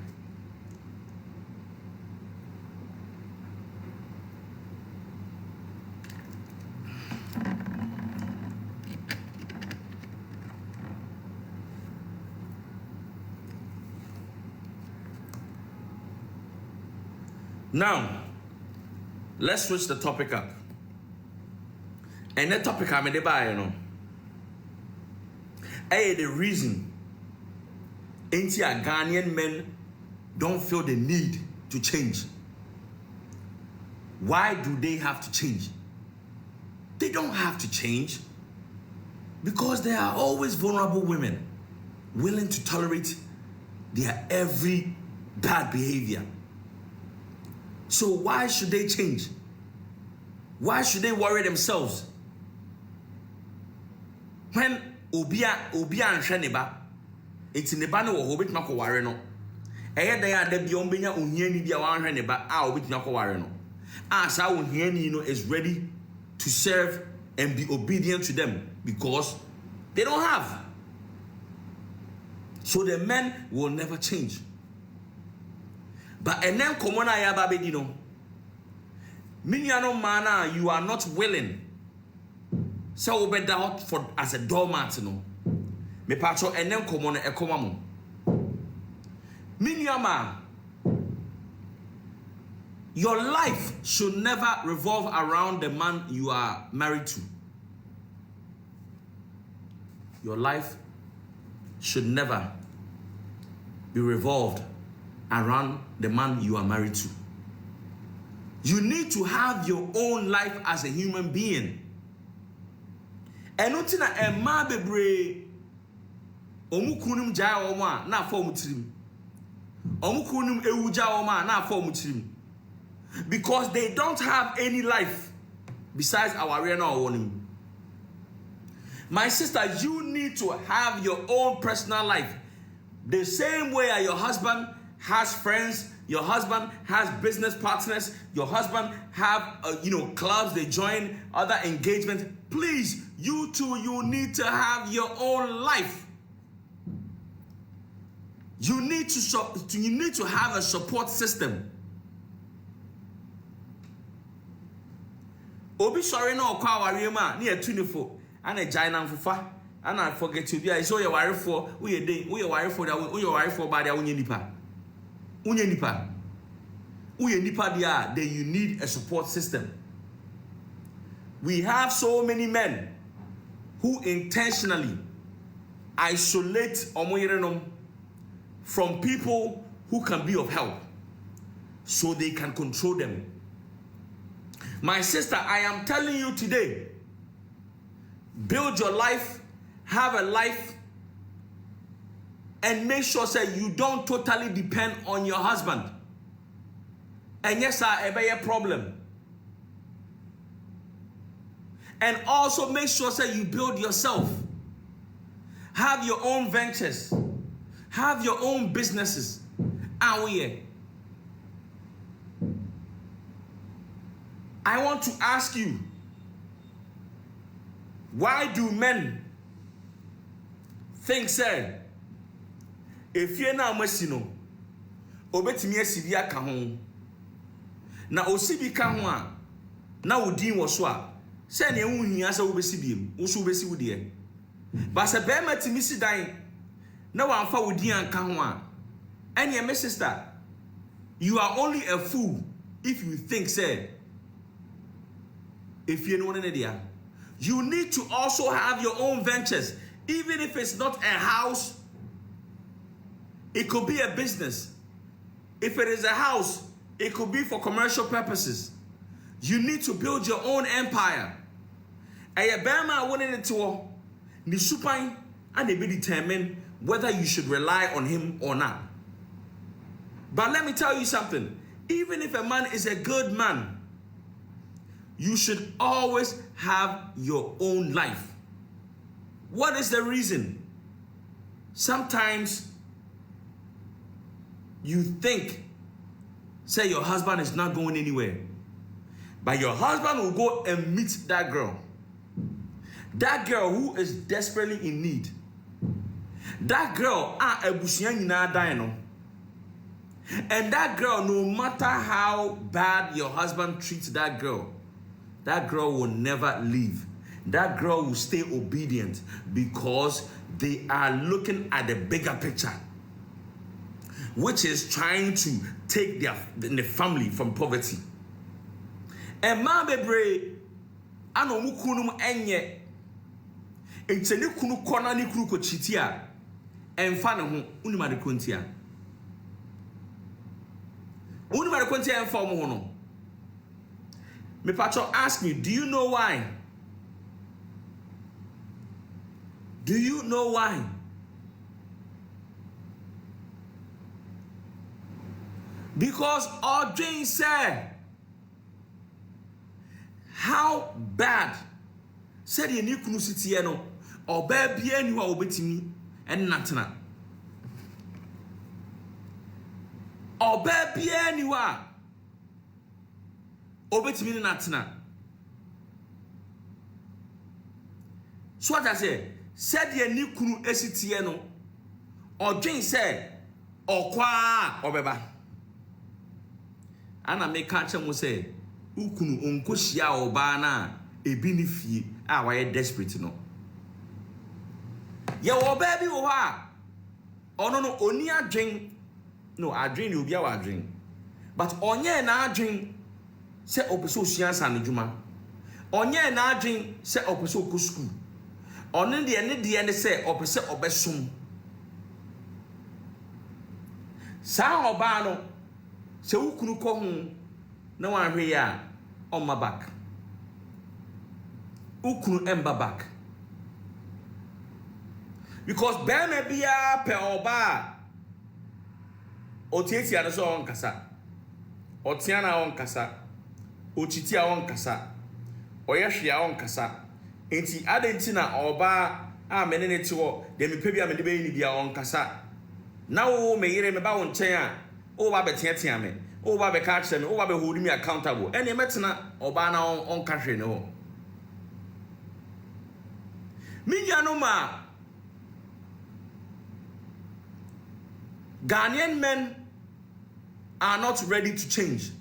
Now let's switch the topic up. And that topic I'm in the buy, the reason Ghanaian men don't feel the need to change. Why do they have to change? They don't have to change because there are always vulnerable women willing to tolerate their every bad behavior. So why should they change? Why should they worry themselves? When Obia anhwe ne ba enti ne ba no wo hobet makoware no eye dan ade bi ombenya ohia ni bia wanhwe ne ba a obet makoware no as our Hieni is ready to serve and be obedient to them because they don't have. So the men will never change. But and then common ayababedino. Miniano mana, you are not willing. So we better out for as a doormat, no. Me patcho and then common e common. Miniama. Your life should never revolve around the man you are married to. Your life should never be revolved around the man you are married to. You need to have your own life as a human being. And not in a ma bebre omukunum jaya oma na for mutrim. Omukunum ewuja oma na for mutrim. Because they don't have any life besides our arena warning. My sister, you need to have your own personal life. The same way your husband has friends, your husband has business partners, your husband have clubs they join, other engagements. Please, you too, you need to have your own life. You need to have a support system. Obi sorry no kwa warema na etunifo ana China mfufa ana forget to be I so you worry for we dey we worry for that we worry for bad ya unye nipa dia, then you need a support system. We have so many men who intentionally isolate omoyerenom from people who can be of help so they can control them. My sister, I am telling you today, build your life, have a life, and make sure that you don't totally depend on your husband. And yes, sir, it be a problem. And also make sure that you build yourself. Have your own ventures. Have your own businesses. I want to ask you, why do men think, sir, if you're now mesino, obetimi asibia ka ho, na osibi ka ho a, na odin wo so a, se na ehu hia se obesibiem, wo so obesi wo de. Ba se be matimi si dan, na wa amfa odin an ka ho a, ene my sister, you are only a fool if you think, sir, if you know an idea. You need to also have your own ventures, even if it's not a house. It could be a business. If it is a house, it could be for commercial purposes. You need to build your own empire. And Bama wanted it to ni supine and they be determine whether you should rely on him or not. But let me tell you something. Even if a man is a good man, you should always have your own life. What is the reason? Sometimes you think, say your husband is not going anywhere, but your husband will go and meet that girl who is desperately in need. That girl, Abusua Nana Jebi. And that girl, no matter how bad your husband treats that girl will never leave. That girl will stay obedient because they are looking at the bigger picture, which is trying to take the family from poverty. And ma bebre ano mukunum enye entene kunu kona ni kuru ko chitia emfa ne ho unima de kontia emfa mo ho no. Me patcho ask me, do you know why? Do you know why? Because Audrey said, how bad said the new kunusitiano or baby anywhere obetimi and natana. Or baby anywhere obetimi na tena. So what I say, said ye ni kunu esitie no, odwen say okwa obeba. Ana me ka chem say ukunu onkohia oba na ebi ni fie a waye desperate no. Ye oba bi wo ha. Ono no oni adwen no adwen ni obi a wadwen. But onye na adwen se opeso suansa no djuma. Onye na adwen se opeso ko school. Ono de ne se opese obesom. Sa oba no se ukunu ko hu na wanhwe ya on my back. Ukunu emba back. Because bema bia pe oba otieti ade so on kasa. Otiana on kasa. Ochiti a on kasa. Oyehwe a on kasa. Enti adenti na oba a menene ti wo de me pebia me de be ni bia on kasa. Na wo me yire me ba wo nchen a o ba beteatea me. O ba be ka kire me, o ba be hold me accountable. Ene metena oba na on ka hwe ne ho. Minya no ma Ghanaian men are not ready to change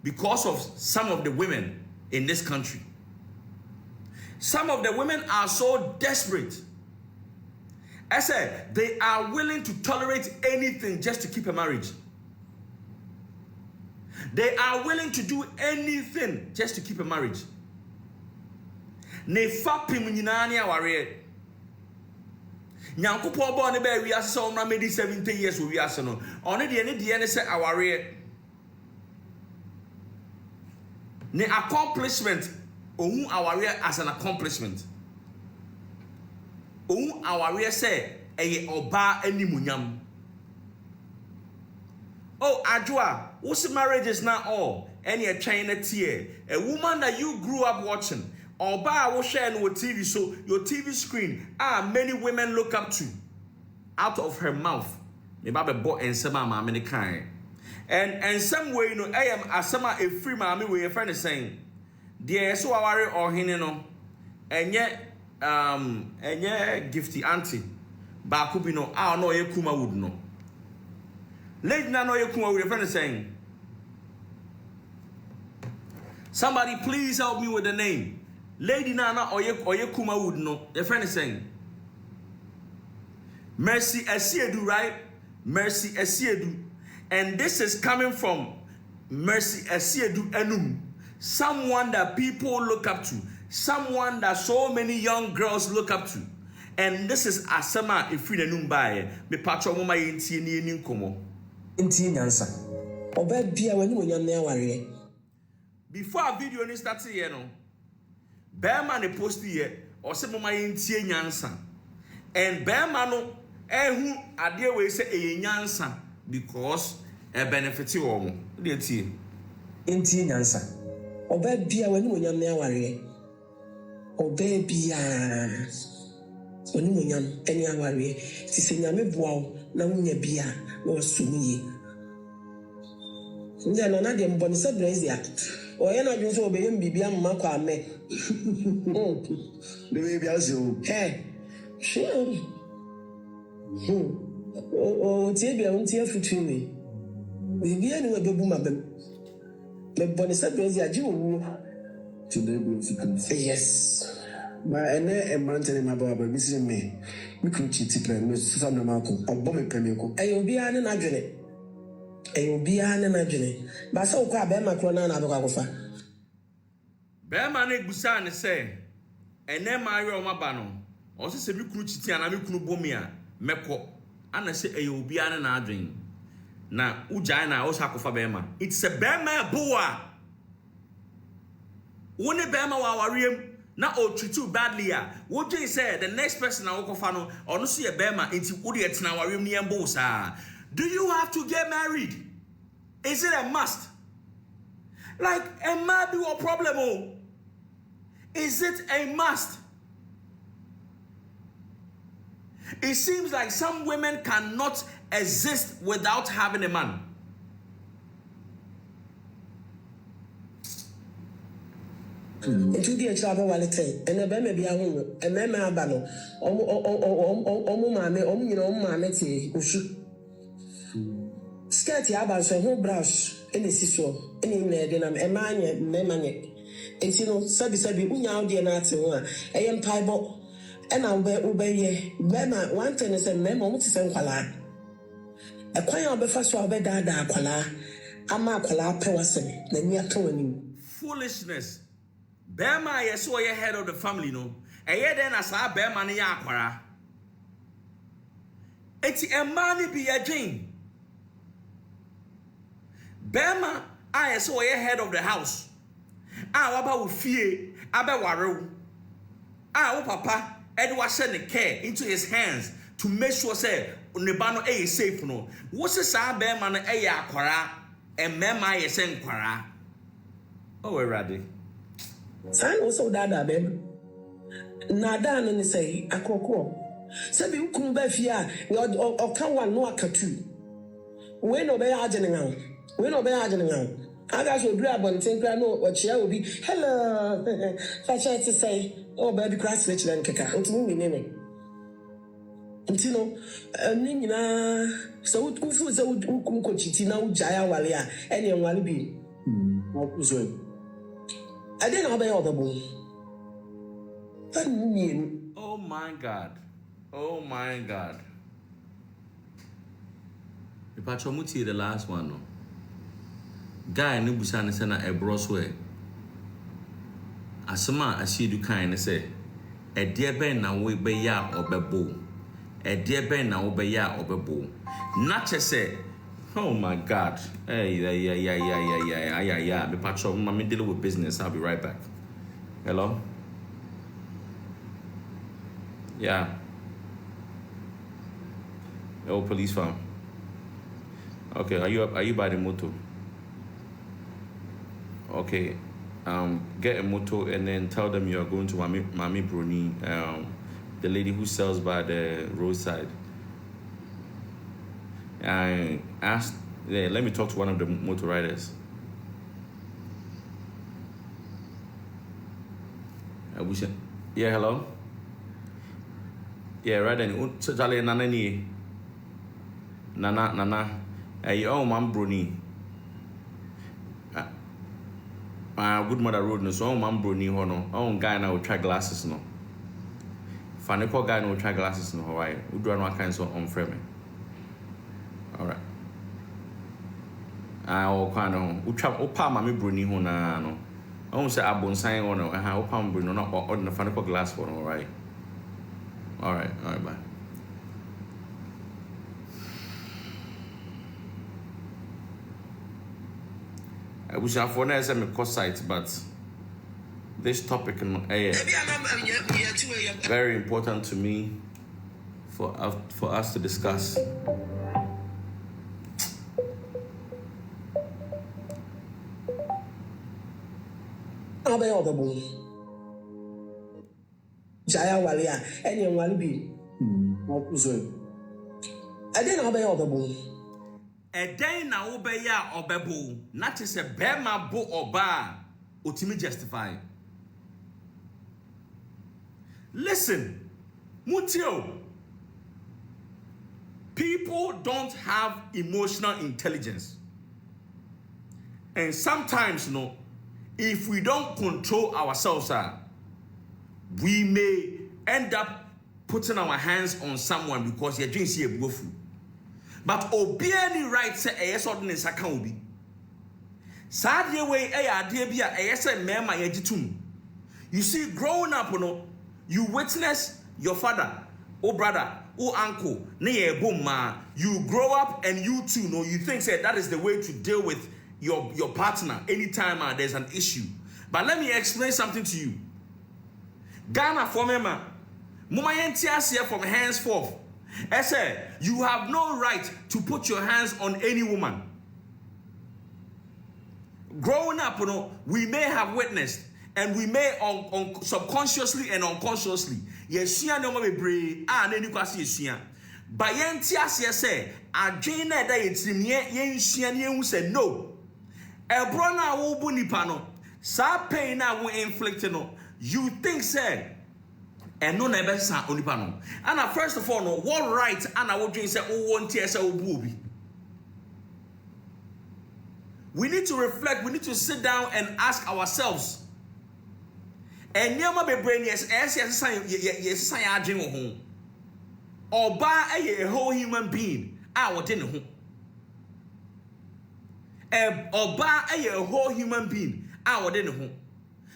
because of some of the women in this country. Some of the women are so desperate. I said they are willing to tolerate anything just to keep a marriage. They are willing to do anything just to keep a marriage. Ne fapim nyina ne aware. Nyankopon bo ne ba wi ase so mra medi 70 years wi ase no. Ono de ne se aware. Ne accomplishment ohun aware as an accomplishment. Ohun aware say eye oba animunyam. Oh adwoa, what's marriages now all? Any a China tier. A woman that you grew up watching. Oba will share no TV, so your TV screen many women look up to. Out of her mouth. Me babe bo ensema ma me kind. And some way I am asama a free mommy we a friend is saying. Dear so aware or hine no. And yet gifty auntie. Ba kubi no no ye kuma would no. Lady na no ye kuma would a friend is saying. Somebody please help me with the name. Lady Nana oye kuma would no. Your friend is saying. Mercy Asiedu, right? Mercy Asiedu. And this is coming from Mercy Asiedu Enum. Someone that people look up to. Someone that so many young girls look up to. And this is Asama Ifri Enum Baye. Me patro mama yenti ni nkomo.
Enti nyansa. Oba bia wani mo nyam na aware.
Before a video ni start here no. Bema ne post here or say mama yentie nyansa. And bema no ehu ade we say e nyansa because e benefit wo mo. De tie.
Entie nyansa. Oba bia wani mo nyam na aware. Oba bia wani mo nyam eni aware. Ti se nyame boa wo na munya bia na wasumuye. Nja no na de mboni se brazia. Oye na dwun so obeyem bibia mma kwa me.
The baby as you.
Hey. Sure. Tie bia untie futu me. Bibia ni we bebu mabem. Me boni se brazia ji owu.
Today we fikun.
Yes.
Ma ene emantene mababa bisi me. Mi kunchi tipre me susa na mako. Obo me premiko.
Ayo bia ne na dwene. Ayo bia ne na dwene. Ba so kwa be makro na abekwa kofa.
Bema na egusa ne se ene maare o maba no o se bi kunu chiti ana mi kunu bomia meko ana se eye obi ana na adwen na ujai na o sakofa bema it's a bema boa woni bema wa wariem na o treat you badly a wo dwen say the next person na wo kofa no ono so ye bema enti wo de etena wariem ne embo sa. Do you have to get married? Is it a must? Like a might be a problem oh. Is it a must? It seems like some women cannot exist without having a man.
Into the trouble wallet, and a baby be a woman, a man abano, mame, mameti, ushu. Skirty about so whole brush, any siso, any medinam, a man, memane. And you know, sabi, unya dear Nazi one, a young piebot, and I'll obey Bema, one tennis and memo to send Quala. A choir be first of a dada Quala, Ama Quala Pewasem, then we are telling you.
Foolishness. Bema, yes, so you're head of the family, no. And yet then I saw Bema ni aquara. It's a money be a dream. Bema, I saw you're head of the house. Ah, about fear, about waru. Ah, papa, Edward send the care into his hands to make sure say Nebano is safe no. What's the sa Bema na aquara and Mema is send quara. Oh, we're ready.
San also dada babe. Nada no say akoko. Sabi ukum ba fia o kan wan no akatu. We no be agene we no be agene aga so dura bonten kra no o chia obi hello facha to say oh baby class rich then keka ntimi mi nene ntino ni nyina so ufu so ukum ko chiti na ujaya wale a ene nwale bi so I didn't obey all the boy.
Oh my God. Oh my God. If I try to the last one, no. Guy no busane say na ebroswe. Asema Asiedu kan say e de ben na we be ya obebo. E de ben na we be ya obebo. Not say oh my God. Hey, yeah. Me patcho, I'm dealing with business. I'll be right back. Hello? Yeah. Oh, police farm. Okay, are you by the motor? Okay. Get a motor and then tell them you are going to Mami Bruni, the lady who sells by the roadside. I asked, let me talk to one of the motor riders. Yeah, hello? Yeah, right then. So, Charlie, Nana. Hey, oh, Mam Bruni. Good Mother Road, no, so, Mam Bruni, no. Oh, guy now will try glasses, no. Funny poor guy no will try glasses, no. Why? We do no kinds of Reframing. All right. O kind of Upa Mami Bruni Hona no. I won't say Abon sign on or how Pam Bruno not on the funny glass for all right. All right, bye. I wish I for next time cost site, but this topic very important to me for us to discuss.
Obey all the boy. Jaya Walia, any one be. I didn't obey all the boy.
A day na obey ya obebo, not is a bema bo or bar, ultimately justify. Listen, Mutio, people don't have emotional intelligence. And sometimes, if we don't control ourselves, we may end up putting our hands on someone because you're doing see a bufu. But obiani right say yes ordinance account be. Sad ye way idea be a yes mema yajitum. You see, growing up, you witness your father, or brother, or uncle, you grow up and you too you think that is the way to deal with your partner anytime there's an issue. But let me explain something to you. Ghana for mema, mumayentia from henceforth. I said, you have no right to put your hands on any woman. Growing up, we may have witnessed, and we may subconsciously and unconsciously. Yes, no more brave. Then you can see yes. But yentia say, adwene da yetrimye yenhia ne hu say no. Ebro na wo bu nipa no. Sa pain na we inflict no. You think say and no never sa onipa no. And first of all no, what right and I would drink say oh want say obuobi. We need to reflect, we need to sit down and ask ourselves. And nyama be brain yes san ya adwen wo ho. Oba a whole human being a wo de ne ho. Oba a whole human being a wo de ne ho.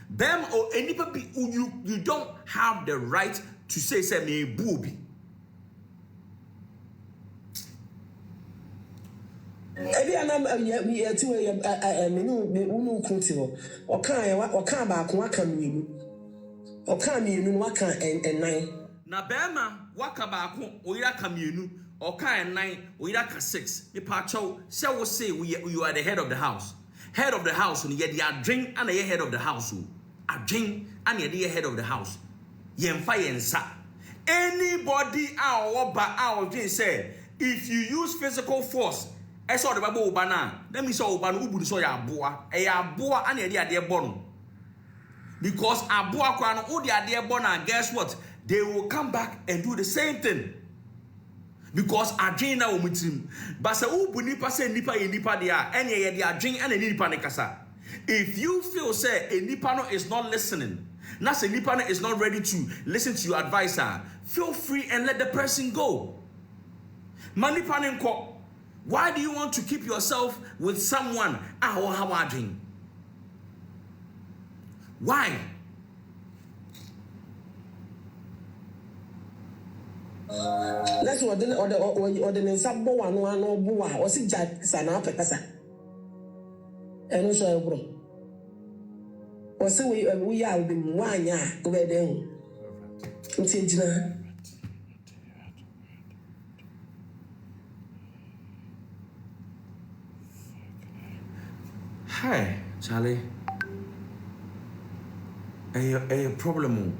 Them or anybody you don't have the right to say me booby.
Ebi anam ya ti we unu kunti ho. Okan ba ko aka mienu. Okan mienu waka enan.
Na bema waka ba ko oyira ka mienu. Okan enan oyira ka 6. Me pa chow say we say you are the head of the house. Head of the house no ye dey drink and ye head of the house o. Adwen and ye dey head of the house. Yemfa yensa. Anybody our ba our drink say if you use physical force I saw the Bible Obana. Let me saw Obana Ubu so ya boa. A boa and a dear bono. Because a boa crown, oh dear bona, guess what? They will come back and do the same thing. Because a drain now with him. But say Ubu nipa say nipa dia, and ye dia drink and a nipa nekasa. If you feel say a nipano is not listening, now say nipano is not ready to listen to your advisor, feel free and let the person go. Manipanenko. Why do you want to keep yourself with someone? Why?
That's what the sabo one no bua or si jack sana pekasa. And also bro. Or so we are the one ya go there.
Hi, Charlie. A problem.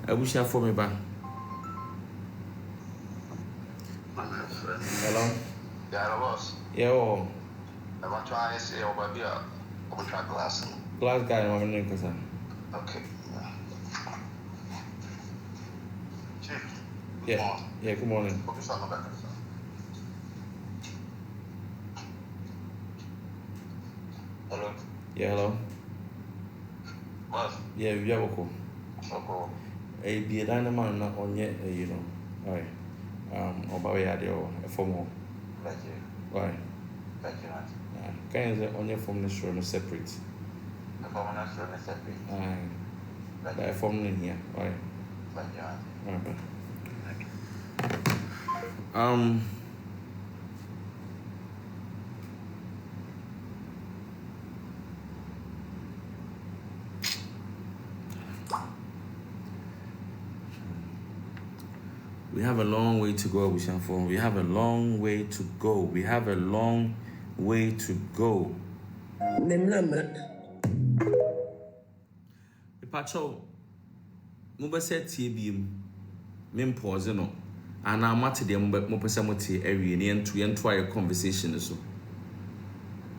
I wish you for me back. Hello?
Yeah, boss.
Yeah,
I'm trying to say over here. I'm trying glass.
Glass guy, I'm going to
okay. Chief.
Yeah. Yeah, good morning.
Hello?
Yeah, hello?
What?
Yeah, we have a call.
Okay.
A be a dynamite not on yet, you know. Right. Or by a formal.
Thank you.
Right.
Thank you, man.
Can you on your phone this room separate?
The phone is really separate.
By phone in here. Right.
Thank you, man.
Right. We have a long way to go, Abusua. We have a long way to go. We have a long way to go. Pacho, Muba said TBM, Mim pause no, and I'm at the Mopasamoti area and to try a conversation. So,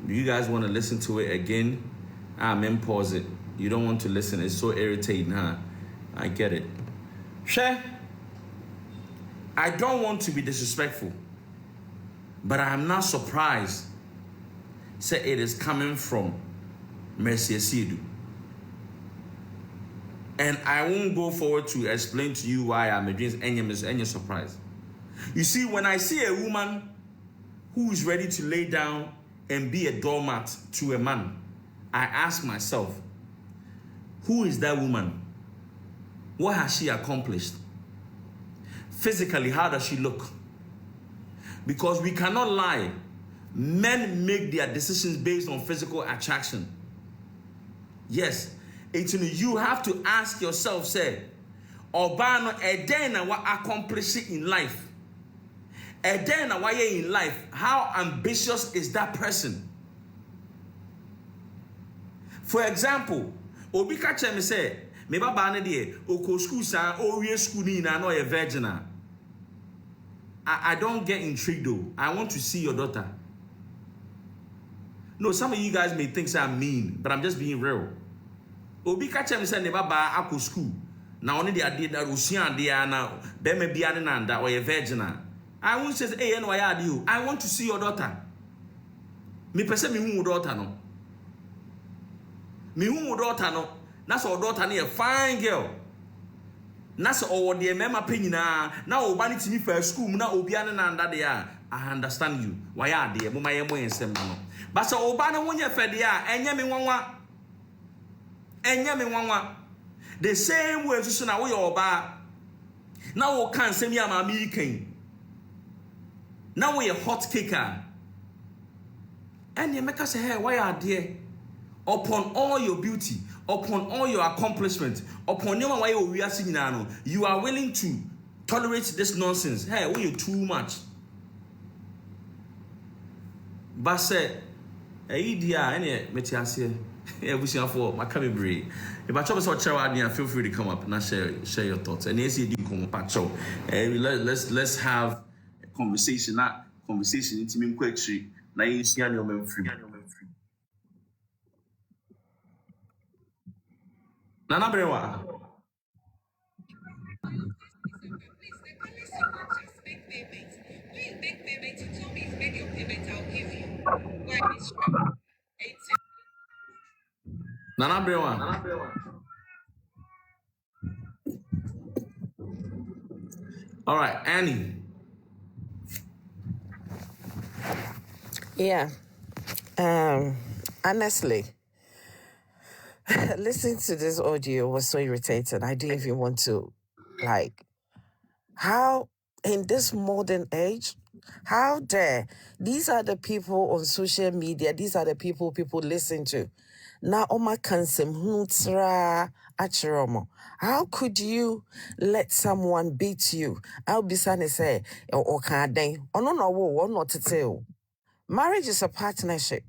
do you guys want to listen to it again? Mim pause it. You don't want to listen, it's so irritating, huh? I get it. Share. I don't want to be disrespectful, but I am not surprised. Say it is coming from Mercy Asiedu. And I won't go forward to explain to you why I'm against any surprise. You see, when I see a woman who is ready to lay down and be a doormat to a man, I ask myself, who is that woman? What has she accomplished? Physically, how does she look? Because we cannot lie. Men make their decisions based on physical attraction. Yes. You have to ask yourself, say, Obano, Edena, what accomplish in life? Edena, why in life? How ambitious is that person? For example, Obika Chemi say, Meba Bane de, Oko school sa, o we school ni na no a virgin. I don't get intrigued though. I want to see your daughter. No, some of you guys may think I'm mean, but I'm just being real. Obi catch me say never ba ako school. Now only the idea that Russian dia na be me bia ne nanda or a virgin. I won't say hey no I you. I want to see your daughter. Me pese me hu daughter no. Me hu daughter no. Na so daughter na a fine girl. Na so o de mema penyina na oba ne timi fa school na obi ane nanda de a I understand you. Why are they? Mama ye mo ensem no. But so oba na wonya fe de a enye me nwanwa. Enye me nwanwa. The same way so na wo your oba. Na wo kan sem ya ma mi kan. Na wo ye hot kicker. And you make us say, hey, why are they? Upon all your beauty, upon all your accomplishments, upon your why we are singing now, you are willing to tolerate this nonsense. Hey, we are too much. But say, hey, dear, any metiasia, we see for my camera. If I try to share, feel free to come up and share your thoughts. And yes, you do come up. So, let's have a conversation. That conversation into me quickly. Now you see your man free. Nana Brewa. Nana Brewa. All right, Annie.
Yeah. Honestly, listening to this audio was so irritating. I didn't even want to, like, how in this modern age, how dare these are the people on social media, these are the people listen to. Now, Oma Kansem Hutra Achiromo. How could you let someone beat you? I'll be say, or can they? Oh, no, not to tell. Marriage is a partnership.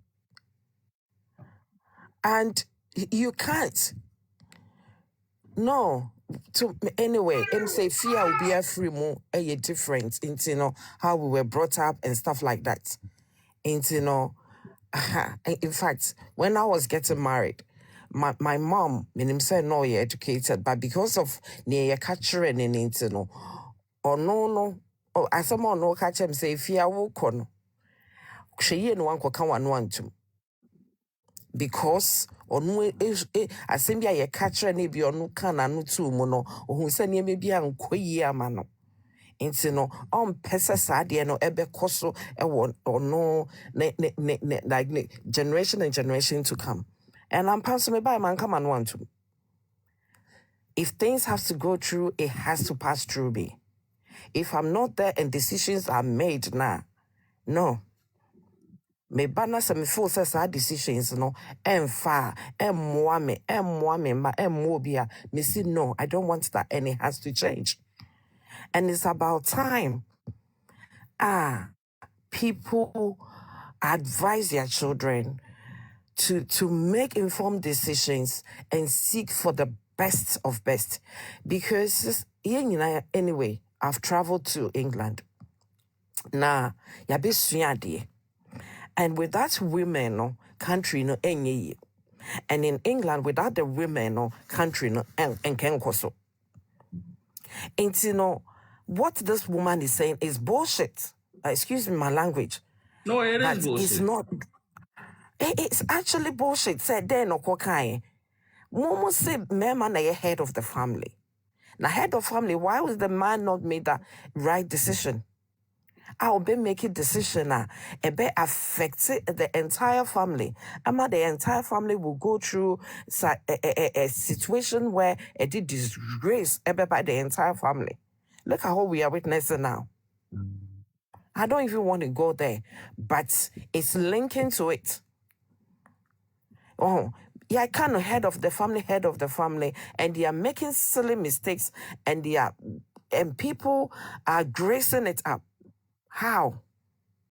And you can't. No. Anyway, say fear will be a free more a difference into how we were brought up and stuff like that. Into in fact, when I was getting married, my mom, said no, you're educated, but because of near catcher and into or no, or as someone no catch him say fear will con. She no one can one to. Because onu asembia ye catcher ne bi onu kana no tu mu no ohun se ne bi ankoyi ama no enti no on pesa saade no ebe koso e ono like generation and generation to come. And I'm passing me by man come and want to. If things have to go through, it has to pass through me. If I'm not there and decisions are made now, no. Me bana se me feel says our decisions no far me see no, I don't want that, and it has to change. And it's about time people advise their children to make informed decisions and seek for the best of best. Because anyway, I've traveled to England. Nah, and with that women country no enye. And in England, without the women country no and kenkoso. And what this woman is saying is bullshit. Excuse me my language.
No, it is bullshit.
It's not. It's actually bullshit. Said there no kokai. Momo say man na head of the family. Now head of family, why was the man not made that right decision? I'll be making decision and be affected the entire family. The entire family will go through a situation where it did disgrace by the entire family. Look at what we are witnessing now. I don't even want to go there, but it's linking to it. Oh, yeah, I kind of head of the family, and they are making silly mistakes, and people are gracing it up. How?